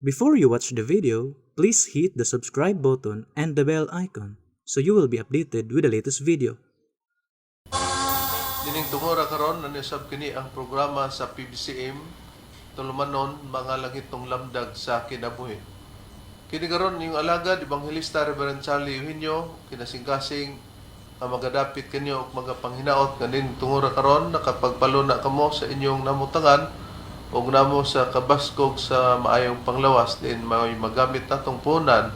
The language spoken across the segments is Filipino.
Before you watch the video, please hit the subscribe button and the bell icon so you will be updated with the latest video. Dining tungora karon nanisab kini ang programa sa PBCM tulumanon mga langitong lamdag sa kinabuhi. Kini karon yung alagad Evangelista Reverend Charlie Eugenio kinasingkasing ang magadapit kanyo og magapanghinaot kaning tungora karon nakapagpaluna kamo sa inyong namutangan og namo sa kabaskog sa maayong panglawas din may magamit natong punan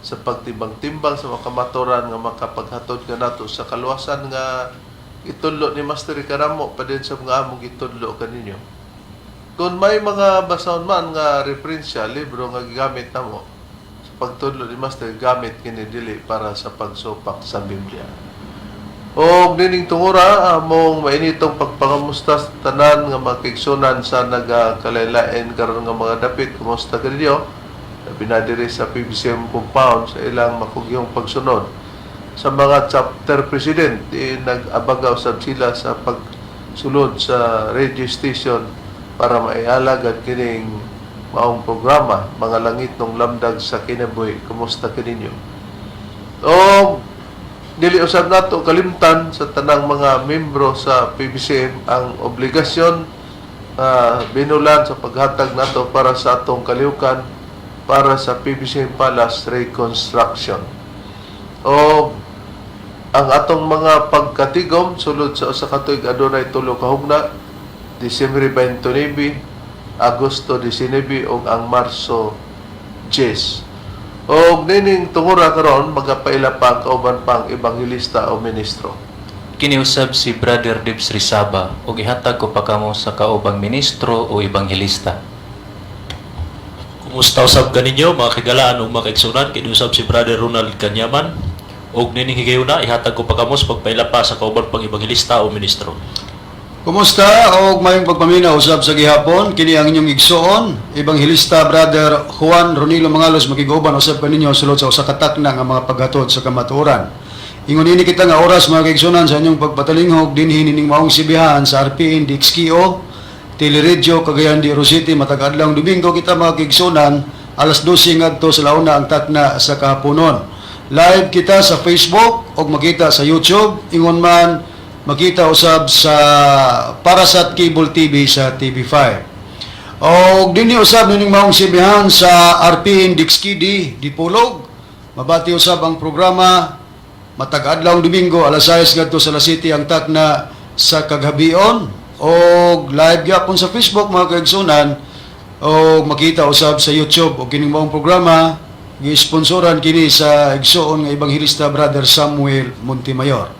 sa pagtimbang-timbang sa makamatoran nga makapaghatod ka nato sa kaluwasan nga itudlo ni Master Karamo pa din sa mga among itudlo kaninyo. Kung may mga basahon man nga referensya, libro nga gigamit namo sa pagtudlo ni Master, gamit kini dili para sa pagsupak sa Biblia. O dining tungura, among mainitong pagpangamusta sa tanan nga makigsunan sa nagakalaylain karon nga mga dapit. Kumusta ka ninyo? Binadiri sa PBCM compound sa ilang makugyong pagsunod. Sa mga chapter president, nag-abagaw sab sila sa pagsulod sa radio station para maialagad kining maong programa, mga langit ng lamdag sa kinabuhi. Kumusta kaninyo? O dili usab nato kalimtan sa tanang mga membro sa PBCM ang obligasyon binulan sa paghatag nato para sa atong kalihukan para sa PBCM Palace Reconstruction. O ang atong mga pagkatigom sulod sa usa ka tuig adunay tulo ka hugna, Disyembre 29, Agosto 19 ug ang Marso 10. Og nining tungura karon magapaila pa kauban pang ebanghelista o ministro. Kiniusab si Brother Dibs Rizaba ug ihatag ko pa kamo sa kaubang ministro o ebanghelista. Kumusta usab kaninyo mga kagalaan ug mga kaigsunan? Kiniusab si Brother Ronald Kanyaman ug nining higayuna ihatag ko pa kamo sa pagpaila pa sa kauban pang ebanghelista o ministro. Kumusta og mayong pagpaminaw usab sa gihapon kini ang inyong igsuon Evangelista Brother Juan Ronilo Mangalos makiguban usab kaninyo sulod sa usa ka takna nga mga paghatod sa kamatuoran. Ingon ini kita nga oras mga kaigsunan sa inyong pagpatalinghog dinhi nining maong sibihan sa RPN DXKO Teleradyo Cagayan de Oro City matag adlawng Domingo kita mga kaigsunan alas 12 ngadto sa launa ang takna sa kahaponon. Live kita sa Facebook o makita sa YouTube. Ingon man, makita usab sa Parasat Cable TV sa TV5. O dini usab nining maong sibihan sa RPN DXKD Dipolog. Mabati usab ang programa matag adlawng Domingo alas 6 ngadto sa La City ang takna sa kaghabion. O live gyapon sa Facebook mga kaigsunan o makita usab sa YouTube o kining maong programa gi-sponsoran kini sa igsoon nga Evangelista Brother Samuel Montemayor.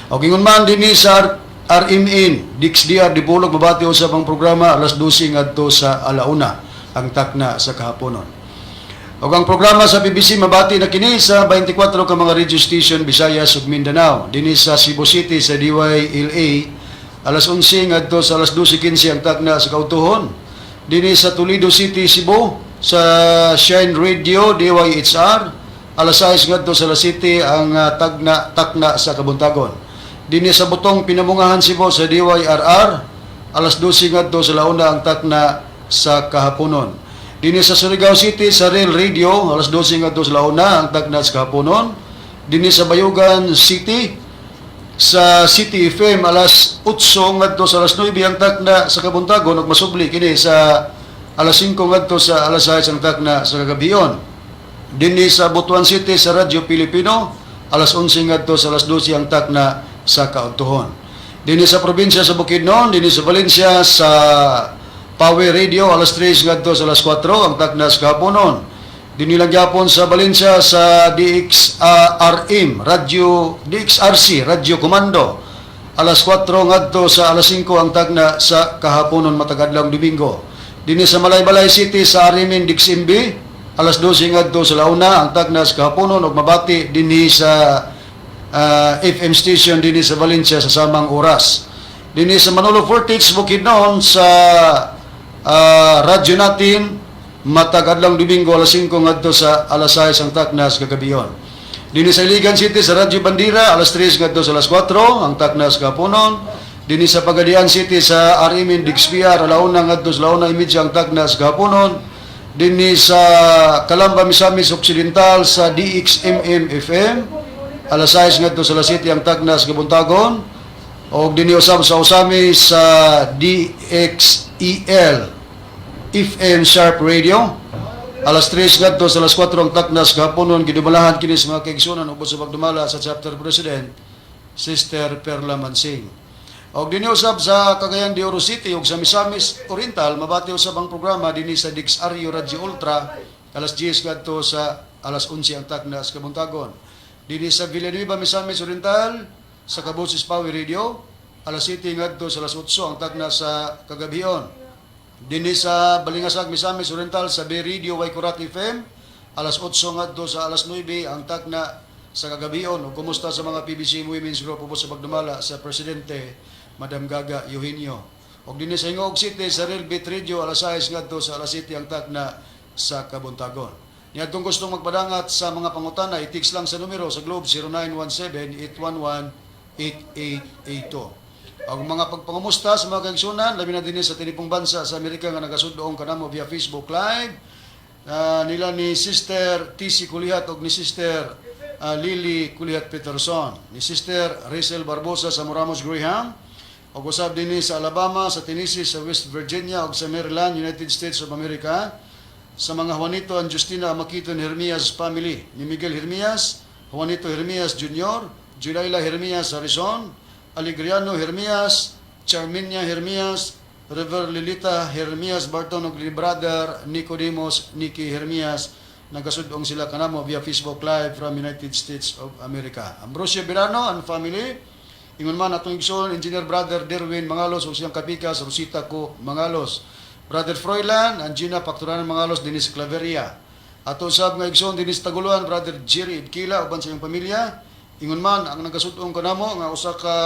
O kingon man dinhi sa RMN DXDR Dipolog mabati usab ang programa alas 12 ngadto sa alauna ang takna sa kahaponon. O ang programa sa BBC mabati na kini sa 24 ka mga radio station Visayas ug Mindanao. Dinhi sa Cebu City sa DYLA alas 11 ngadto sa alas 12:15 ang takna sa kautuhon. Dinhi sa Toledo City, Cebu sa Shine Radio DYHR alas 6 ngadto sa La City ang takna sa Kabuntagon. Dinhi sa Butong Pinamungahan, Cebu sa DYRR alas 12 ngadto sa launa ang takna sa kahaponon. Dinhi sa Surigao City sa Real Radio alas 12 ngadto sa launa ang takna sa kahaponon. Dinhi sa Bayugan City sa City FM alas 8 ngadto sa alas 9 ang takna sa Kabuntagon ug masubli kini sa alas 5 ngadto sa alas 6 ang takna sa kagabion. Dinhi sa Butuan City sa Radyo Pilipino alas 11 ngadto sa alas 12 ang takna sa kaudtohon. Dinhi sa probinsya sa Bukidnon, dinhi sa Valencia sa Power Radio alas 3 ngadto sa alas 4 ang takna sa kahaponon. Dinhi lang gyapon sa Valencia sa DXRM Radio DXRC Radio Komando alas 4 ngadto sa alas 5 ang takna sa kahaponon matag adlawng Domingo. Dinhi sa Malaybalay City sa Arimin DXMB alas 12 ngadto sa launa ang takna sa kahaponon ug mabati dinhi sa FM station dinhi sa Valencia sa samang oras. Dinhi sa Manolo Fortix Bukidnon sa radyo natin matag adlawng Domingo alas 5 ngadto sa alas 6 ang takna sa kagabion. Dinhi sa Iligan City sa Radyo Bandira alas 3 ngadto sa alas 4 ang takna sa kahaponon. Dinhi sa Pagadian City sa Arimin DXPR alauna ngadto sa launa imidya ang takna sa kahaponon. dinhi sa Calamba, Misamis Occidental sa DXMM FM alas 6 ngadto sa alas 7 ang tagnas Kabuntagon, og dinhi usab sa usami sa DXEL FM Sharp Radio alas 3 ngadto sa alas 4 ang tagnas gahaponon. Gidumalahan kini sa mga kaigsunan ubos sa pagdumala sa chapter president Sister Perla Mansing. Og dinhi usab sa Cagayan de Oro City ug sa Misamis Oriental mabati usab ang programa dinhi sa Dixario Radio Ultra alas 10 ngadto sa alas 11 ang tagnas Kabuntagon. Dinhi sa Villanueva Misamis Oriental sa Kaboses Power Radio alas 7 ngadto sa alas 8 ang tagnas sa kagabion. Dinhi sa Balingasag Misamis Oriental sa Bay Radio Waikurat FM alas 8 ngadto sa alas 9 ang tagna sa kagabion. Ug kumusta sa mga PBC Women's Group ubos sa pagdumala sa presidente Madam Gaga Eugenio. Og dinhi sa Hingog City sa Real Beat Radio alas 6 ngadto sa alas 7 ang tagna sa Kabuntagon. Niadtong gustong magpadangat sa mga pangutana, i-text lang sa numero sa Globe 0917-811-8882. Ang mga pagpangumusta sa mga kaigsunan, labi na din sa tinipong bansa sa Amerika nga nagasudloong kanamo via Facebook Live, nila ni Sister TC Kulihat o ni Sister Lily Kulihat Peterson, ni Sister Rachel Barbosa sa Moramos Graham, o usab din sa Alabama, sa Tennessee, sa West Virginia o sa Maryland, United States of America, sa mga Juanito and Justina Amakiton Hermias family, ni Miguel Hermias, Juanito Hermias Jr., Julayla Hermias Harrison, Aligriano Hermias, Charminia Hermias, River Lilita Hermias Barton ug brother Nicodemos Nicky Hermias, nagasudong sila kanamo via Facebook Live from United States of America. Ambrosio Birano and family, ingon man atong igsoon Engineer Brother Derwin Mangalos ug siyang kapikas Rosita ko Mangalos, Brother Froilan and Gina Pacturanan Mangalos dinis Claveria. Ato usab nga igsoon dinis Taguluan Brother Jerry Idkila uban sa iyang pamilya. Ingon man ang nagasudong kanamo nga usa ka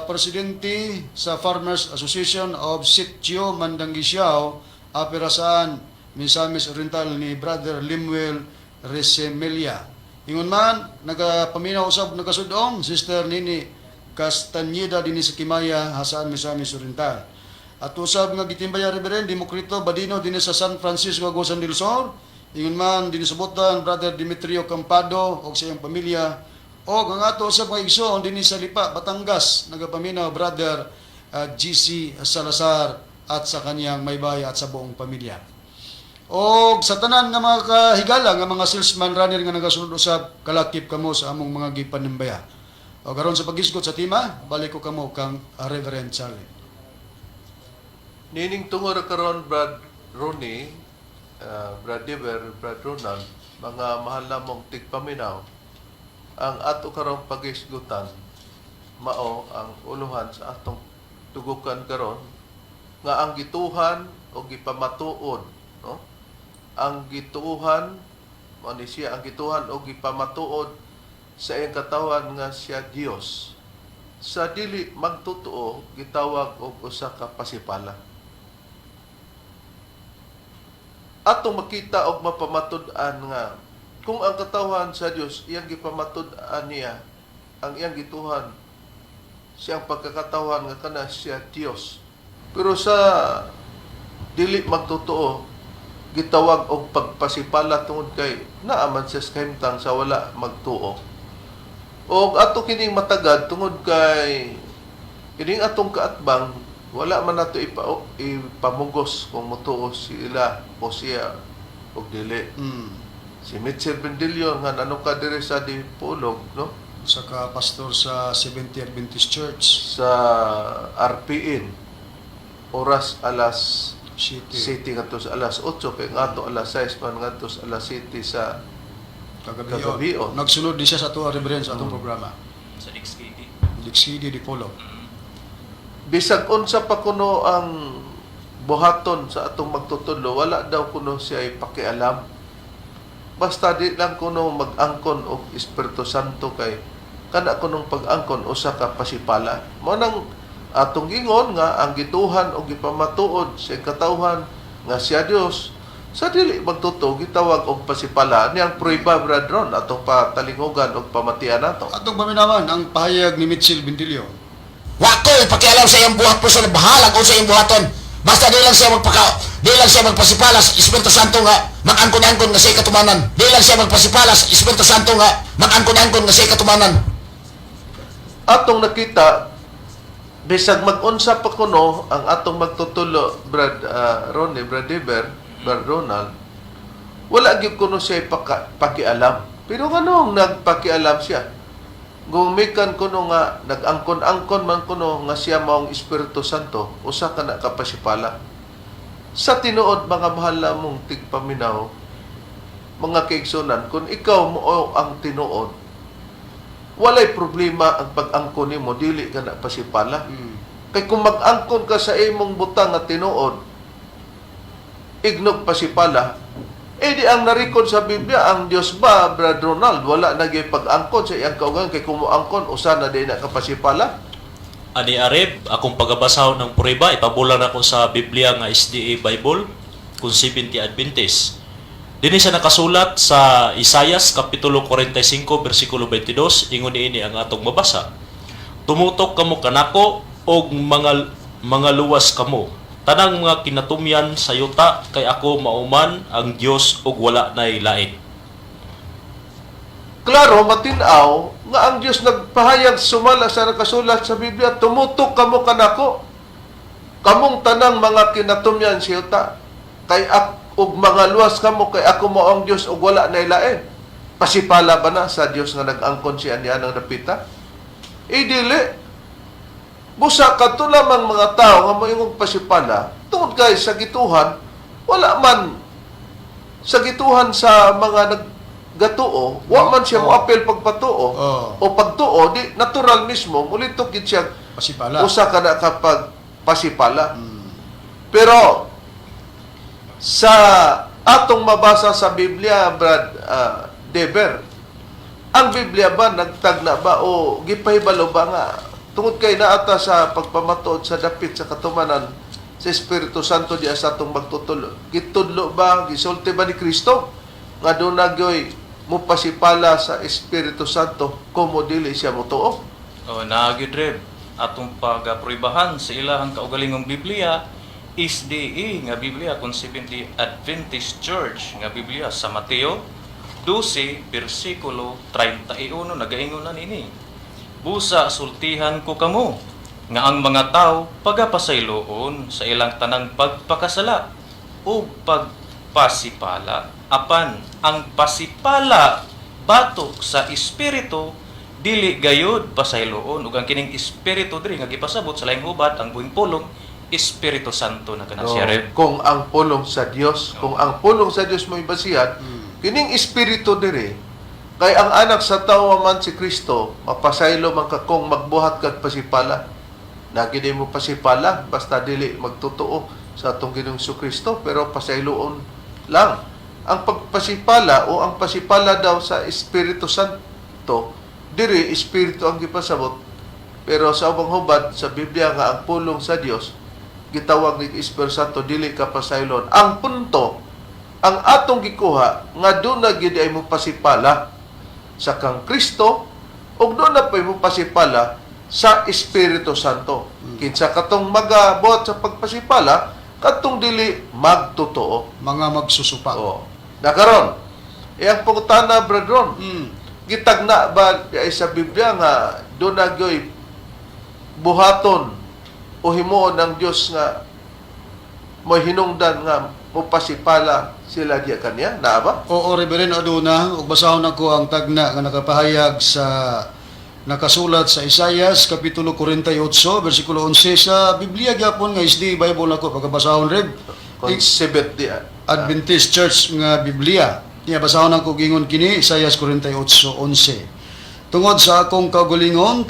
presidente sa Farmers Association of Sitio Mandanggisiao aperasaan Misamis Oriental ni Brother Limuel Resemelia. Ingon man nagapaminaw usab nagasudong Sister Nini Castañeda dinhi sa Kimaya hasaan Misamis Oriental. At usab nga gitimbaya Reverend Democrito Badino dinhi sa San Francisco Agusan del Sur. Ingon man dinhi sa Butan Brother Demetrio Campado og sa iyang pamilya. O ang ato usab nga igsoon dinhi sa Lipa Batangas nagapaminaw Brother GC Salazar at sa kaniyang maybay at sa buong pamilya. O sa tanan nga mga kahigala nga mga salesman runner nga nagasunod usab kalakip kamo sa among mga gipanimbaya. O karon sa pagisgot sa tima, balik ko kamo kang Reverend Charlie. Nining tungod karon Brad Ronnie, Brad Dever, Brad Ronald, mga mahal namong tigpaminaw, ang ato karong pagisgutan mao ang uluhan sa atong tugukan karon nga ang gituhan o gipamatuod, no? Ang gituhan mo ni siya ang gituhan o gipamatuod sa iyang katawan nga siya Dios. Sa dili magtotoo gitawag og usa ka pasipala. Atong makita og mapamatud-an nga kung ang katawan sa Dios iyang gipamatud-an niya, ang iyang gituhan siyang pagkakatawan nga kana siya Dios. Pero sa dili magtotoo gitawag og pagpasipala tungod kay naaman siya sa kahimtang sa wala magtuo. O ato kining matagad tungod kay kining atong kaatbang wala man nato ipamugos kung mutuo sila o siya og dili. Si Mitchell Bendilio nga nanuka diri sa Dipolog, no? Sa ka pastor sa 70th Adventist Church Sa RPN oras alas City. City ngadto sa alas 8 kay ngadto alas 6 man ngadto sa alas 7 sa Kagabion. Nagsunod di siya sa ato Reverend sa atong programa. Sa DXKD. Dixidi di Polo. bisag unsa pa kuno ang buhaton sa atong magtutudlo, wala daw kuno siya pakialam. Basta di lang kuno mag-angkon og Espiritu Santo kay kana kunong pag-angkon usa ka pasipala. Mao nang atong gingon nga ang gituhan og gipamatuod sa katawhan nga siya Dios sa dili magtuto gitawag og pasipala. Ni ang prueba bradron atong patalingogan og pamatian nato. Atong paminawan ang pahayag ni Mitchell Bendilio. Wako ipakialam sa iyong buhat puso na bahalag o sa iyong buhaton. Basta di lang siya magpasipala sa Espiritu Santo nga mag-angkon-angkon nga siya katumanan. Di lang siya magpasipala sa Espiritu Santo nga mag-angkon-angkon nga siya katumanan. Atong nakita, bisag mag-unsa pa kuno ang atong magtutulo, Brad Ronnie, Brad Deber, Brad Ronald, wala gyud kuno siya pakialam. Pero nganong nagpakialam siya? Gumikan kuno nga nag-angkon-angkon man kuno nga siya maong Espiritu Santo, usa ka na kapasipala. Sa tinuod mga mahal namong tigpaminaw, mga kaigsunan, kung ikaw mo ang tinuod, walay problema ang pag-angkon nimo, dili ka na pasipala. Kay kung mag-angkon ka sa imong butang nga tinuod, ignog pasipala, di ang narikod sa Biblia, ang Diyos ba, Brad Ronald, wala naging pag-angkon sa iyang kaugang, kay kung mo-angkon, usa na din na kapasipala. Ani Arib, akong pagabasaw ng prueba, ipabulan ako sa Biblia nga SDA Bible, kung 70 Adventist. Dini siya nakasulat sa Isaias, Kapitulo 45, versikulo 22, ingon ini ang atong mabasa. Tumutok kamo kanako, og mga luwas kamo. Tanang mga kinatumyan sa yuta, kay ako mauman ang Dios og wala nay lain. Klaro, matinaw, nga ang Diyos nagpahayag sumala sa nakasulat sa Biblia, tumutok kamo kanako, kamong tanang mga kinatumyan sa yuta, kay og mga luwas kamo, kay ako mo ang Diyos og wala na ilain. Pasipala ba na sa Diyos nga nag-angkon siya niya ng napita? Dili. Busa ka to lamang mga tao nga moingong pasipala, tungod kay sa gituhan, wala man sa gituhan sa mga naggatuo, wa man siya mo apel pagpatuo, o pagtuo, di natural mismo, mulito gid siya Pasipala. usa ka na kapag pasipala. Pero sa atong mabasa sa Biblia, Brad Deber, ang Biblia ba nagtagna ba o gipahibalo ba nga tungod kay naata sa pagpamatuod sa dapit sa katumanan sa Espiritu Santo diya sa atong magtutulo, gitudlo ba, gisulti ba ni Kristo nga doon nagyoy mo pasipala sa Espiritu Santo kumo dili siya motuo? Naagid Reb, atong pagapruibahan sa ilahang kaugalingong Biblia, SDA nga Biblia kung 70 Adventist Church nga Biblia sa Mateo 12 versikulo 31 nagaingon na nini. Busa sultihan ko kamo nga ang mga tao pagapasayloon sa ilang tanang pagpakasala o pagpasipala. Apan ang pasipala batok sa espiritu dili gayud pasayloon ug ang kining espiritu diri nga gipasabot sa laing hubad ang buhing pulong Espiritu Santo na kanang siya Reb. Kung ang pulong sa Dios, kung ang pulong sa Dios mo ibasihan, kining espiritu diri kay ang anak sa tao man si Kristo, mapasaylo man ka kung magbuhat kag pasipala. Nagidi mo pasipala, basta dili magtutuo sa atong Ginoong Kristo, pero pasayloon lang. Ang pagpasipala o ang pasipala daw sa Espiritu Santo, diri Espiritu ang gipasabot. Pero sa ubang hubad, sa Biblia nga ang pulong sa Dios, gitawag ni Espiritu Santo, dili ka pasaylon. Ang punto, ang atong gikuha, nga doon na gid ay mo pasipala sa kang Kristo ug doon na pa mo pasipala sa Espiritu Santo. Kinsa katong magabuhat sa pagpasipala katong dili magtotoo, Mga magsusupa. Nakaron. Ang pangutana, Brad Ron, gitagna ba ay sa Biblia nga doon na gyoy buhaton o himuon ng Dios nga mo hinungdan nga mupasipala sila diya kanya, naa ba? Oo, Reverend Aduna, ug basahon ako ang tagna nga nakapahayag sa nakasulat sa Isaias kapitulo 48 bersikulo 11 sa Biblia gyapon nga SD Bible ako pagkabasahon Reb. Concebet di Adventist Church nga Biblia. Niya basahon ako gingon kini Isaias 48:11. Tungod sa akong kaugalingon,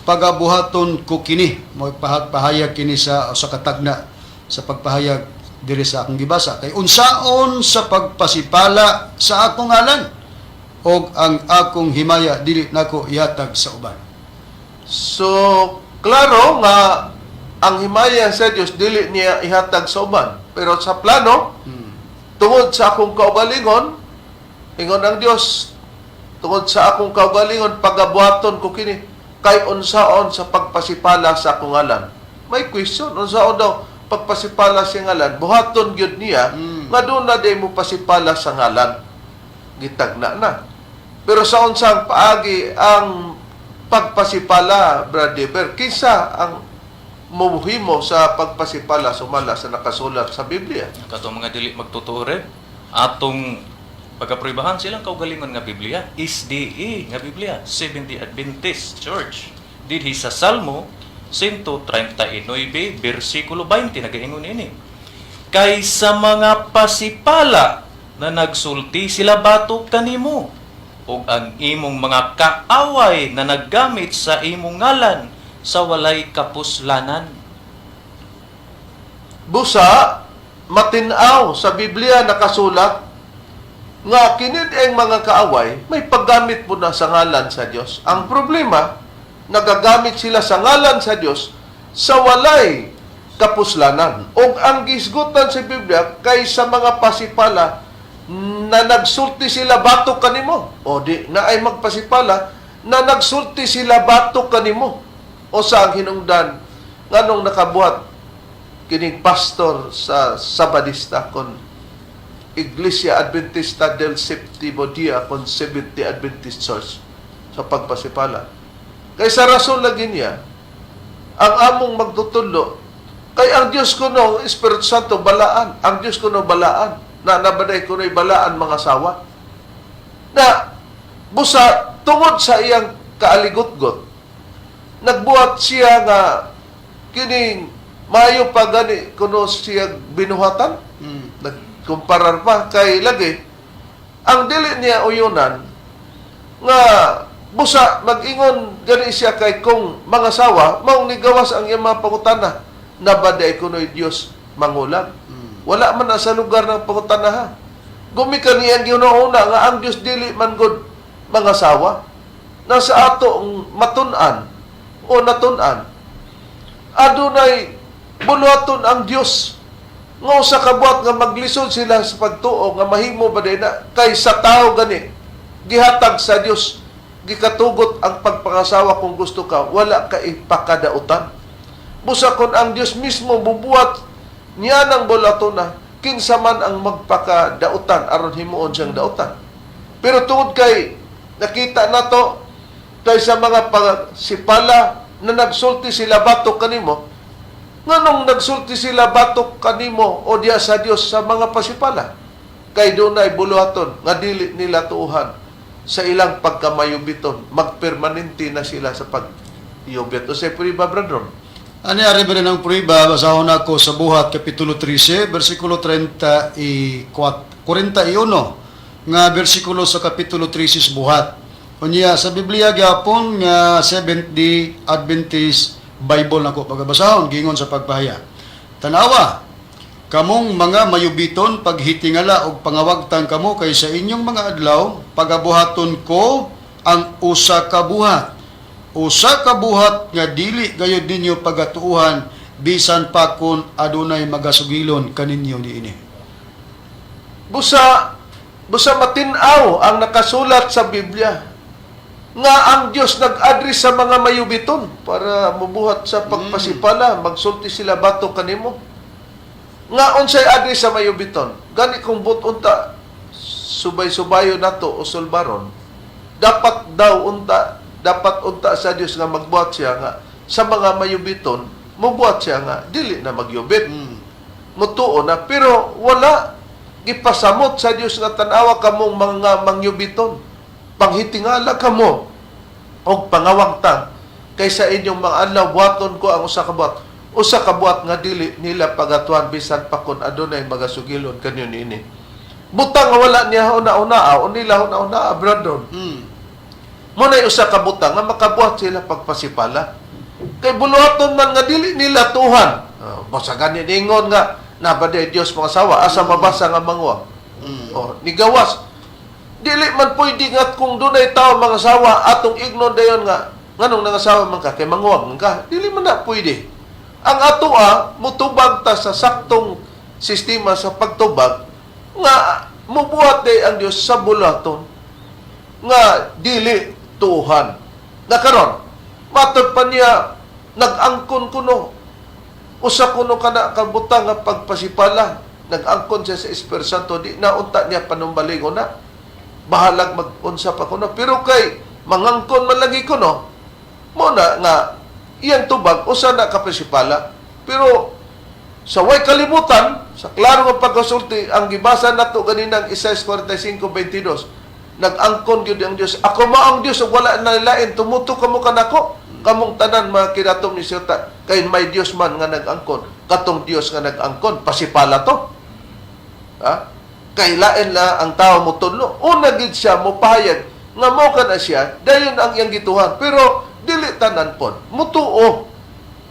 pagabuhaton ko kini. Mo pahayag kini sa katagna sa pagpahayag diri sa akong gibasa kay unsaon sa pagpasipala sa akong ngalan og ang akong himaya dili nako ihatag sa uban. So, klaro nga ang himaya sa Dios dili niya ihatag sa uban. Pero sa plano, tungod sa akong kaugalingon, ingon ang Dios, tungod sa akong kaugalingon pagabuhaton ko kini kay unsaon sa pagpasipala sa akong ngalan. may question. Unsa daw pagpasipala sa ngalan, buhaton gyud niya nga doon na day mo pasipala sa ngalan. Gitagna na. Pero sa unsang paagi ang pagpasipala, Brother Ber, kisa ang muhimo sa pagpasipala sumala sa nakasulat sa Biblia. Kato mga dili magtotoo rin. Atong pagkapribahan silang kaugalingon nga Biblia. SDA nga Biblia. Seventh-day Adventist Church. Didhi sa Salmo 139, versikulo 20, nagaingon ini. Kay sa mga pasipala na nagsulti sila batok kanimo, ug ang imong mga kaaway na naggamit sa imong ngalan sa walay kapuslanan. Busa, matinaw sa Biblia nakasulat nga kinid ang mga kaaway may paggamit po na sa ngalan sa Dios. Ang problema, nagagamit sila sa ngalan sa Dios sa walay kapuslanan. O ang gisgutan sa Biblia kay sa mga pasipala na nagsulti sila batok kanimo. O di na ay magpasipala na nagsulti sila batok kanimo. O sa ang hinungdan nganong nakabuhat kining pastor sa Sabadista kon Iglesia Adventista del Séptimo Día kon Seventh-day Adventist Church sa pagpasipala. Kay sa rason lagi niya ang among magtutulo kay ang Dios kuno Espiritu Santo balaan, ang Dios kuno balaan na nabaday kuno'y balaan mga sawa na busa tungod sa iyang kaaligot-got nagbuhat siya nga kining mayo pa gani kuno siya binuhatan nagkumparar pa kay lagi ang dili niya uyunan nga busa mag-ingon gani siya kay kung mga sawa maong nigawas ang iyang mga pangutana nabaday kuno'y Dios mangulag. Wala man na sa lugar ng pangutanahan. Gumikan niyang ginauna nga ang Diyos dili man gud mga sawa. Nasa ato ang matun-an o natun-an. Adunay buluhaton ang Diyos. Nga sa kabuat nga maglisod sila sa pagtuo nga mahimo ba din na kay sa tao gani. Gihatag sa Diyos. Gikatugot ang pagpangasawa kung gusto ka. Wala ka ipakadautan. Busa kon ang Diyos mismo bubuhat niya ng bulato na kinsa man ang magpakadautan aron himuon siyang dautan. Pero tungod kay nakita nato kay sa mga pasipala na nagsulti sila batok kanimo, nganong nagsulti sila batok kanimo o diya sa Dios sa mga pasipala? Kay dunay buluhaton nga dili nila tuuhan sa ilang pagkamayubiton, magpermanente na sila sa pagyubit. O sa priba bradron. Ani ari ba ng pruiba, basahon ako sa Buhat Kapitulo 13, versikulo 41, nga versikulo sa Kapitulo 13 sa Buhat. Unya sa Biblia gyapon nga Seventh-day Adventist Bible nako pagabasahon gingon sa pagpahaya. Tanawa, kamong mga mayubiton paghitingala og pangawagtan kamo kay sa inyong mga adlaw, pagabuhaton ko ang usa ka buhat. Usa ka buhat nga dili gayud ninyo pagatuuhan bisan pa kun adunay magasugilon kaninyo niini. Busa matinaw ang nakasulat sa Biblia nga ang Dios nag-address sa mga mayubiton para mubuhat sa pagpasipala, magsulti sila batok kanimo. Nga unsay address sa mayubiton? Gani kung butunta subay-subayo nato o sulbaron, dapat unta sa Dios nga magbuhat siya nga sa mga mayubiton, mubuhat siya nga dili na magyubit. Mutuo na pero wala gipasamot sa Dios nga tan-awa kamong mga mangyubiton. Panghitingala kamo og pangawagtan kaysa inyong mga adlaw buhaton ko ang usa ka buhat nga dili nila pagatuan bisan pa kun adunay magasugilon kanyo niini. Butang nga wala niya una-una o nila una-una abradon. Muna'y usa ka butang nga makabuhat sila pagpasipala. Kay buluhaton man nga dili nila tuhan. Basta gani ningon nga nabaday Dios mga sawa asa mabasa nga mangwa. Nigawas. Dili man pwede nga kung dunay tao mga sawa atong ignon dayon nga nganong nangasawa man ka kay mangwag man ka. Dili man na pwede. Ang atoa mutubag ta sa saktong sistema sa pagtubag nga mubuhat day ang Dios sa buluhaton nga dili tuhan. Na karon, matod pa niya nag-angkon kuno Usa kuno kana kabutang nga pagpasipala, nag-angkon siya sa Espiritu Santo, di naunta niya panumbaligon na. Bahalag mag-unsa pa kuno. Pero kay mangangkon man lagi kuno, muna nga iyang tubag usa na kapasipala. Pero sa way kalibutan, sa klaro nga pagkasulti, ang gibasa nato ganinang Isaiah 45:22, nag-angkon gyud ang Dios. Ako mao ang Dios ug wala na lain, tumuto kamo kanako. Kamong tanan mga kinatom ni Siyota, kay may Dios man nga nag-angkon. Katong Dios nga nag-angkon, pasipala to. Ha? Kay lain na ang tao mo tudlo. Una gid siya mo pahayag nga mo kana siya, dayon ang iyang gituhan. Pero dili tanan pod. Mutuo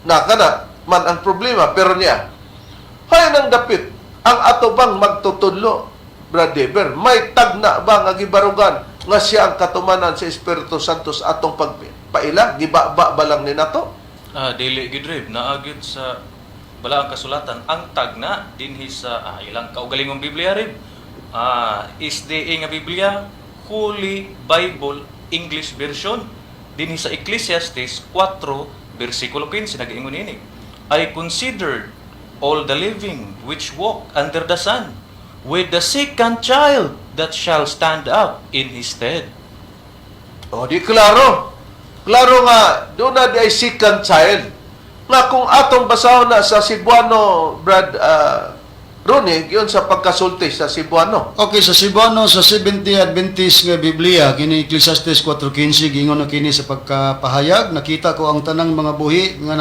na kana man ang problema. Pero niya, hay nang dapit ang ato bang magtutudlo, Brad Deber, may tagna ba nga gibarugan nga siya ang katumanan sa Espiritu Santo sa atong pagpaila? Gibaba ba lang ni nato? Dili gid Reb, naagid sa balaang kasulatan ang tagna dinhi sa ilang kaugalingong Biblia Reb. SDA nga Biblia, Holy Bible English Version. Dinhi sa Ecclesiastes 4 versikulo 15 nag-ingon ini, I considered all the living which walk under the sun, with the second child that shall stand up in his stead. O di klaro. Klaro nga doon na di ay second child. Nga kung atong basahon na sa Cebuano, Brad Ronnie, yun sa pagkasulti sa Cebuano. Okay, sa Cebuano, sa 70 Adventist nga Biblia, kini Ecclesiastes 4:15, gingon na kini sa pagkapahayag, nakita ko ang tanang mga buhi nga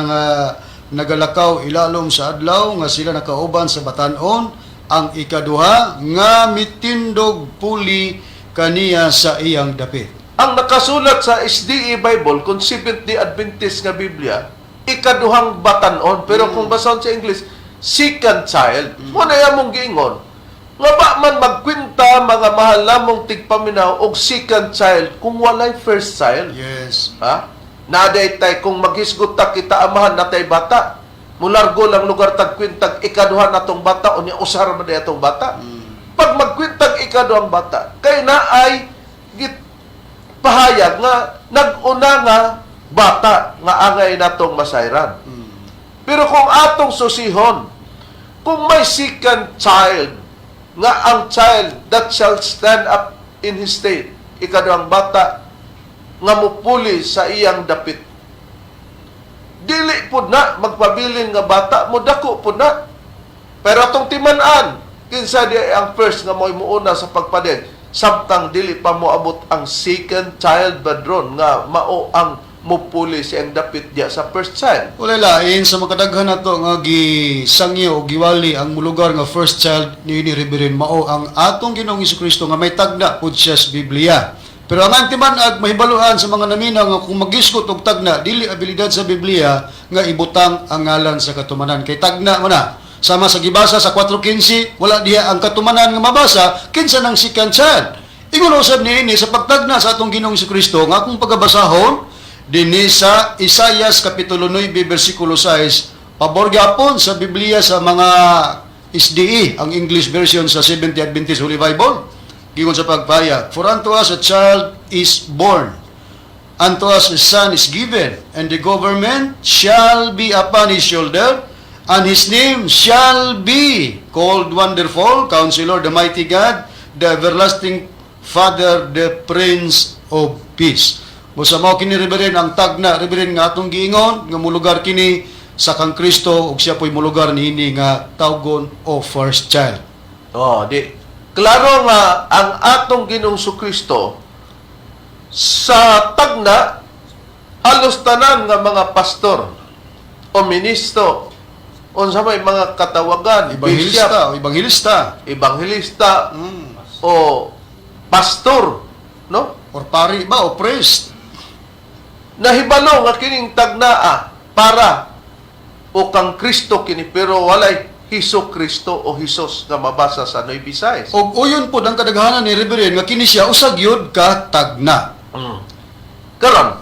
nagalakaw ilalom sa adlaw, nga sila nakauban sa batanon, ang ikaduha, nga mitindog puli kaniya sa iyang dapit. Ang nakasulat sa SDA Bible, kung 70 Adventist nga Biblia, ikaduhang batanon. Pero kung basahon sa English, second child. Muna mong giingon, nga ba man magkwinta mga mahal namong tigpaminaw og second child kung walay first child? Yes. Ha? Naday tay kung maghisgot ta kita amahan natay bata. Mulargo lang lugar tagkwintag ikaduha natong bata o niya usar man day atong bata. Pag magkwintag ikaduhang bata, kay naay git pahayag nga nag-una nga bata nga angay natong masayran. Pero kung atong susihon, kung may second child, nga ang child that shall stand up in his state, ikaduhang bata, nga mupuli sa iyang dapit. Dili po na, magpabilin nga bata, mudako po na. Pero atong timan-an, kinsa di ang first nga mo'y muuna sa pagpadig, samtang dili pa moabot ang second child badron, nga mao ang mupuli siyang dapit diya sa first child. Wala lain sa makadaghan nato nga gisangyo o giwali ang mulugar nga first child ni Reverend mao ang atong Ginoong Hesukristo nga may tagna pud siya sa Biblia. Pero ang antimanag mahibaluan sa mga naminaw nga kung magisgot og tagna dili abilidad sa Biblia nga ibutang ang ngalan sa katumanan kay tagna mo na. Sama sa gibasa sa 4:15 wala diha ang katumanan nga mabasa kinsa nang second child. Ingon usab niini sa pagtagna sa atong Ginoong Hesukristo nga kung pagabasahon dinhi sa Isaias kapitulo 9 bersikulo 6, pabor gyapon sa Biblia sa mga SDE, ang English version sa 70 Adventist Holy Bible. Gingon sa pagpahayag, for unto us a child is born, unto us a son is given, and the government shall be upon his shoulder, and his name shall be called Wonderful, Counselor, the Mighty God, the Everlasting Father, the Prince of Peace. Busa mao kini Reverend ang tagna Reverend nga atong giingon nga mulugar kini sa kang Kristo ug siya po'y mulugar niini nga tawgon o first child. Di klaro nga ang atong Ginoong Kristo sa tagna halos tanan nga mga pastor o ministro unsa may mga katawagan, Ebanghilista o pastor, no? Or pari ba o priest. Nahibalo nga kining tagnaa para o kang Kristo kini pero walay Hesus Kristo o Hesus nga mabasa sa Noy Visayas. Og uyon po ang kadaghanan ni Reverend nga kini siya usag yun ka tagna. Karon,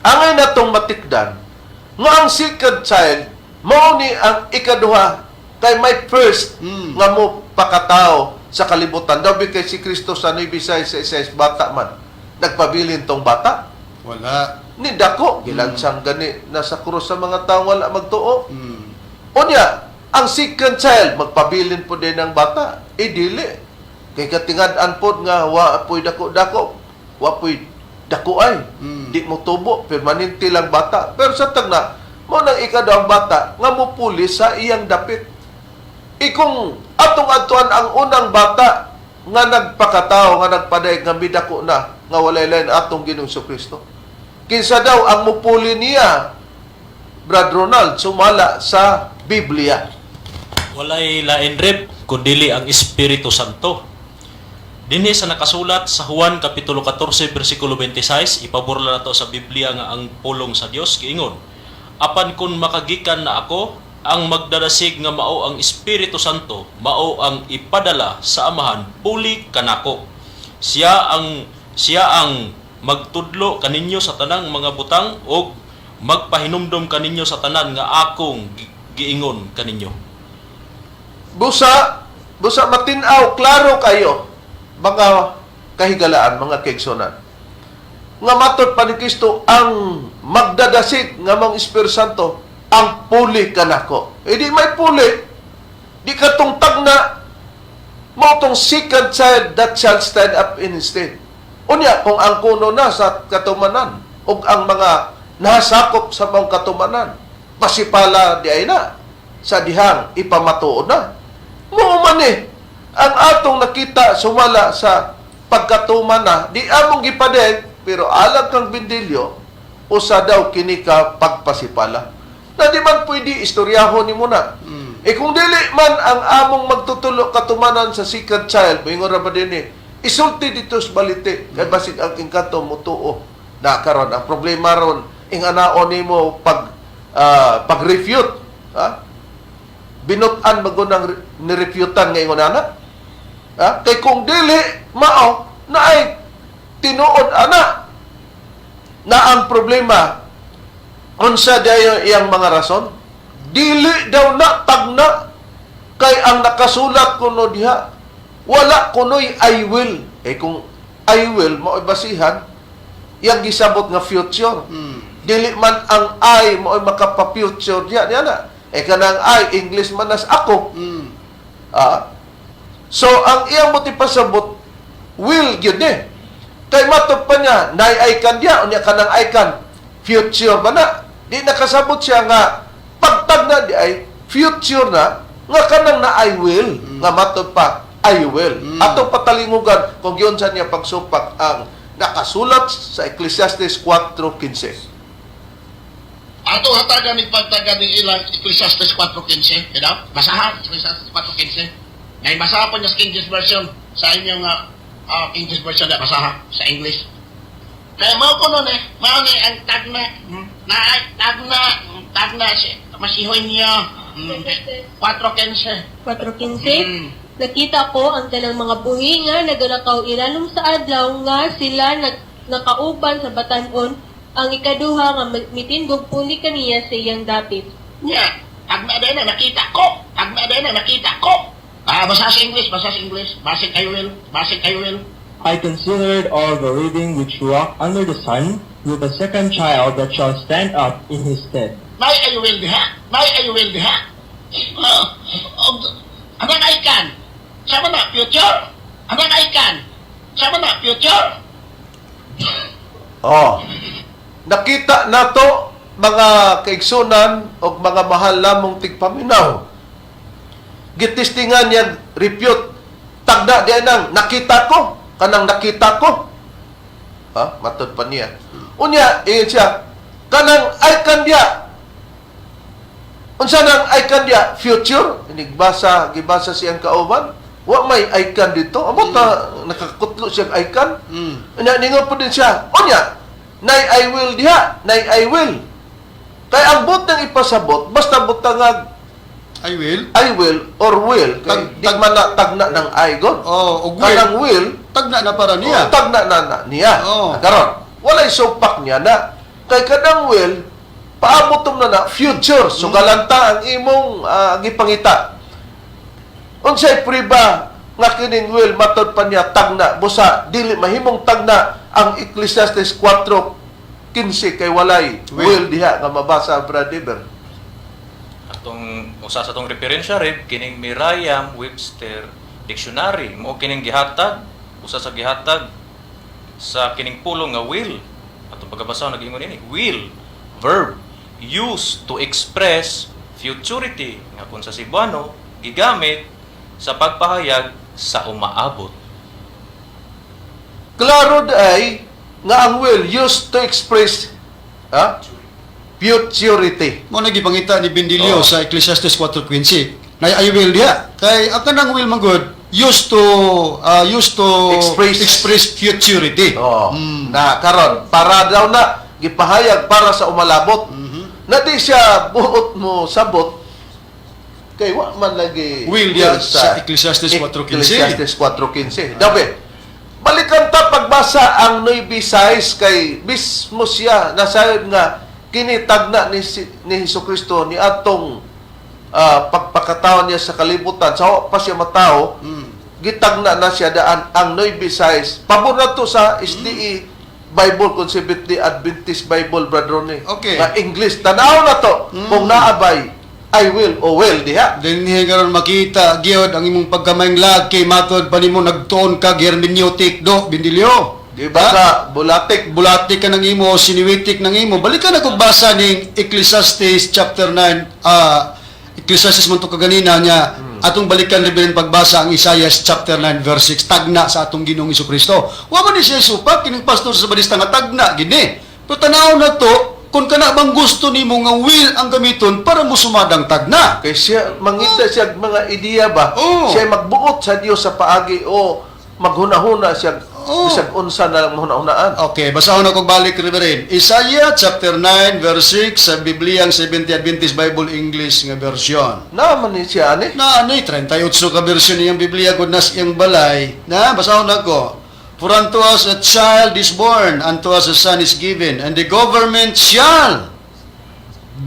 angay natong matikdan nga ang second child mao ni ang ikaduha kay may first nga mo pakatao sa kalibutan. Daw kay si Kristo sa Noy Visayas sa Isayas bata man nagpabilin tong bata. Wala. Ni dako gilansang gani nasa krus sa mga tawo wala magtuo. Unya, ang second child, magpabilin po din ng bata. Dili. Kay katingad-an po nga, wa po'y dako-dako. Wa po'y dako ay. Di mo tubo, permanente lang bata. Pero sa tagna, mo nang ikadaw ang bata, nga mo pulis sa iyang dapit. Ikong atong-atuan ang unang bata, nga nagpakatao, nga nagpaday, nga midako na, nga walay lain atong Ginoong Kristo. Kinsa daw ang mupuli niya, Brad Ronald, sumala sa Biblia. Walay lain rib, kundili ang Espiritu Santo. Dinhi sa nakasulat sa Juan Kapitulo 14, versikulo 26, ipaburla na to sa Biblia nga ang pulong sa Dios giingon, apan kun makagikan na ako, ang magdadasig nga mao ang Espiritu Santo, mao ang ipadala sa Amahan, puli kanako. Siya ang magtudlo kaninyo sa tanang mga butang o magpahinumdom kaninyo sa tanan nga akong giingon kaninyo. Busa matinaw, klaro kayo, mga kahigalaan, mga kaigsunan. Nga matod pa ni Kristo, ang magdadasig nga mga Espiritu Santo, ang puli kanako. Di may puli, di katong tagna, mo tong second child that shall stand up in his stead. Unya, kung ang kuno na sa katumanan, o ang mga nasakop sa mga katumanan, pasipala di ay na, sa dihang ipamatuod na. Muuman ang atong nakita sumala sa pagkatuman na, di among gipadeg, pero alam kang bindilyo, usa daw kini ka pagpasipala. Na di man pwede istoryahon ni muna. Kung dili man ang among magtutulo katumanan sa second child, moingon ra ba din isulti dito sa balite, kay basig ang ingkanto mutuo na karon. Ang problema ron, inganaon nimo pag-refute, ha? Binutan magunang nirefutan nga ingon ana. Ha? Kay kung dili mao na ay tinuod ana na ang problema unsa dayo iyang mga rason, dili daw na tagna kay ang nakasulat kuno diha wala kunoy I will. Kung I will mao basihan iyang gisabot nga future. Dili man ang I mao makapa-future diha na. Kanang I, English man as ako. So, ang iyang motipasabot, will yun Kay matog pa niya, nay-icon diya, unya kanang icon, future ba na? Di nakasabot siya nga, pagtag na di ay, future na, nga kanang na I will, nga matog pa, I will. Atong patalingugan, kung yun sa niya pagsupak ang nakasulat sa Ecclesiastes 4:15. Ato hatagan ni pagtagan ng ilang Ecclesiastes 4:15, kaya basahan Ecclesiastes 4:15. Ngay basahan po niya sa English version sa inyong English version na basahan sa English. Kaya mao ko noon mao ni ang tagna tagna si masihoy niya 4:15. 4:15. Nakita ko ang tanang mga buhi nga nagalakaw ilalom sa adlaw nga sila nakauban sa batanon ang ikaduha nga mitindog puli kaniya sa iyang dapit. Nya, tagna din na nakita ko. Basa sa English. Basic I will. I considered all the reading which walk under the sun, with a second child that shall stand up in his stead. May I will diha. Anang ikan. Sama na future. Anang ikan. Sama na future. Nakita nato mga kaigsunan o mga mahal lamong tigpaminaw. Gitistingan yan, refute. Tagda diyan nang nakita ko. Kanang nakita ko. Matod pa niya. Unya, siya. Kanang icon diya. Unsa nang icon diya? Future. Gibasa siyang kauban. Wa may icon dito. Amot na nakakutlo siyang icon. Ningon po din siya. Unya, nay I will diha, nay I will. Kaya ang but ng ipasabot, basta butangag I will. or will. Di man na tagna ng I God. Og Kanang will, tagna na para niya. tagna na niya. Oh. Karon, walay supak niya na. Kay kanang will, paabotom na future. So galanta ang imong gipangita. Unsay priba nga kining will matod pa niya tagna busa dili mahimong tagna ang Ecclesiastes 4:15 kay walay will diha nga mabasa Brad Iber. atong usa sa atong referensya Reb kining Merriam-Webster Dictionary mo kining gihatag usa sa gihatag sa kining pulong nga will. Atong pagkabasa nag-ingon ini, will, verb used to express futurity nga kung sa Cebuano gigamit sa pagpahayag sa umaabot. Klaro ay nga ang will used to express futurity. Mo nagipangita ni Bindilio Oh. sa Ecclesiastes 4:15. Na I will diha. Kay ang kanang will man good used to express futurity. Oh, na karon para daw na gipahayag para sa umalabot. Na di siya buot mo sabot kay wa man lagi Will diha sa Ecclesiastes 4:15. Ecclesiastes 4:15. Dabe. Balikan ta pagbasa ang Nueve Sais kay mismo siya nasayod nga kinitagna ni Hesukristo ni atong pagpakataon niya sa kalibutan sa pa siya matao gitagna na siya daan ang Nueve Sais pabor na to sa SDE Bible Seventh-day Adventist Bible Brother Ronnie Okay. nga English tanaw na to kung naabay I will o well diha. Dinhi karon makita gyud ang imong pagkamayng laki matod pa nimo nagtuon ka hermeneutic do Bindilio. Di ba sa bulatik Bulatik ka ng imo, siniwitik ng imo. Balikan ako basa ning Ecclesiastes chapter 9. Ecclesiastes man to kaganina niya. Atong balikan rin pagbasa ang Isaiah chapter 9 verse 6 tagna sa atong Ginoong Hesukristo. Wa man ni siya supak kining pastor sa Badista nga tagna gini. Pero tanaw na to kung kana bang gusto nimo nga will ang gamiton para mo sumadang tagna. kay siya mangita siya mga ideya ba Oo. siya magbuot sa Dios sa paagi o maghuna-huna siya Oo. bisag unsa na lang hunahunaan. Okay, basahon ako balik Reverend. Isaiah chapter 9 verse 6 sa Bibliang Seventh-day Adventist Bible English nga version. Naman ni siya ani. Na ano 38 ka version niyang Biblia gud nas iyang balay. Na basahon ako. For unto us a child is born, unto us a son is given, and the government shall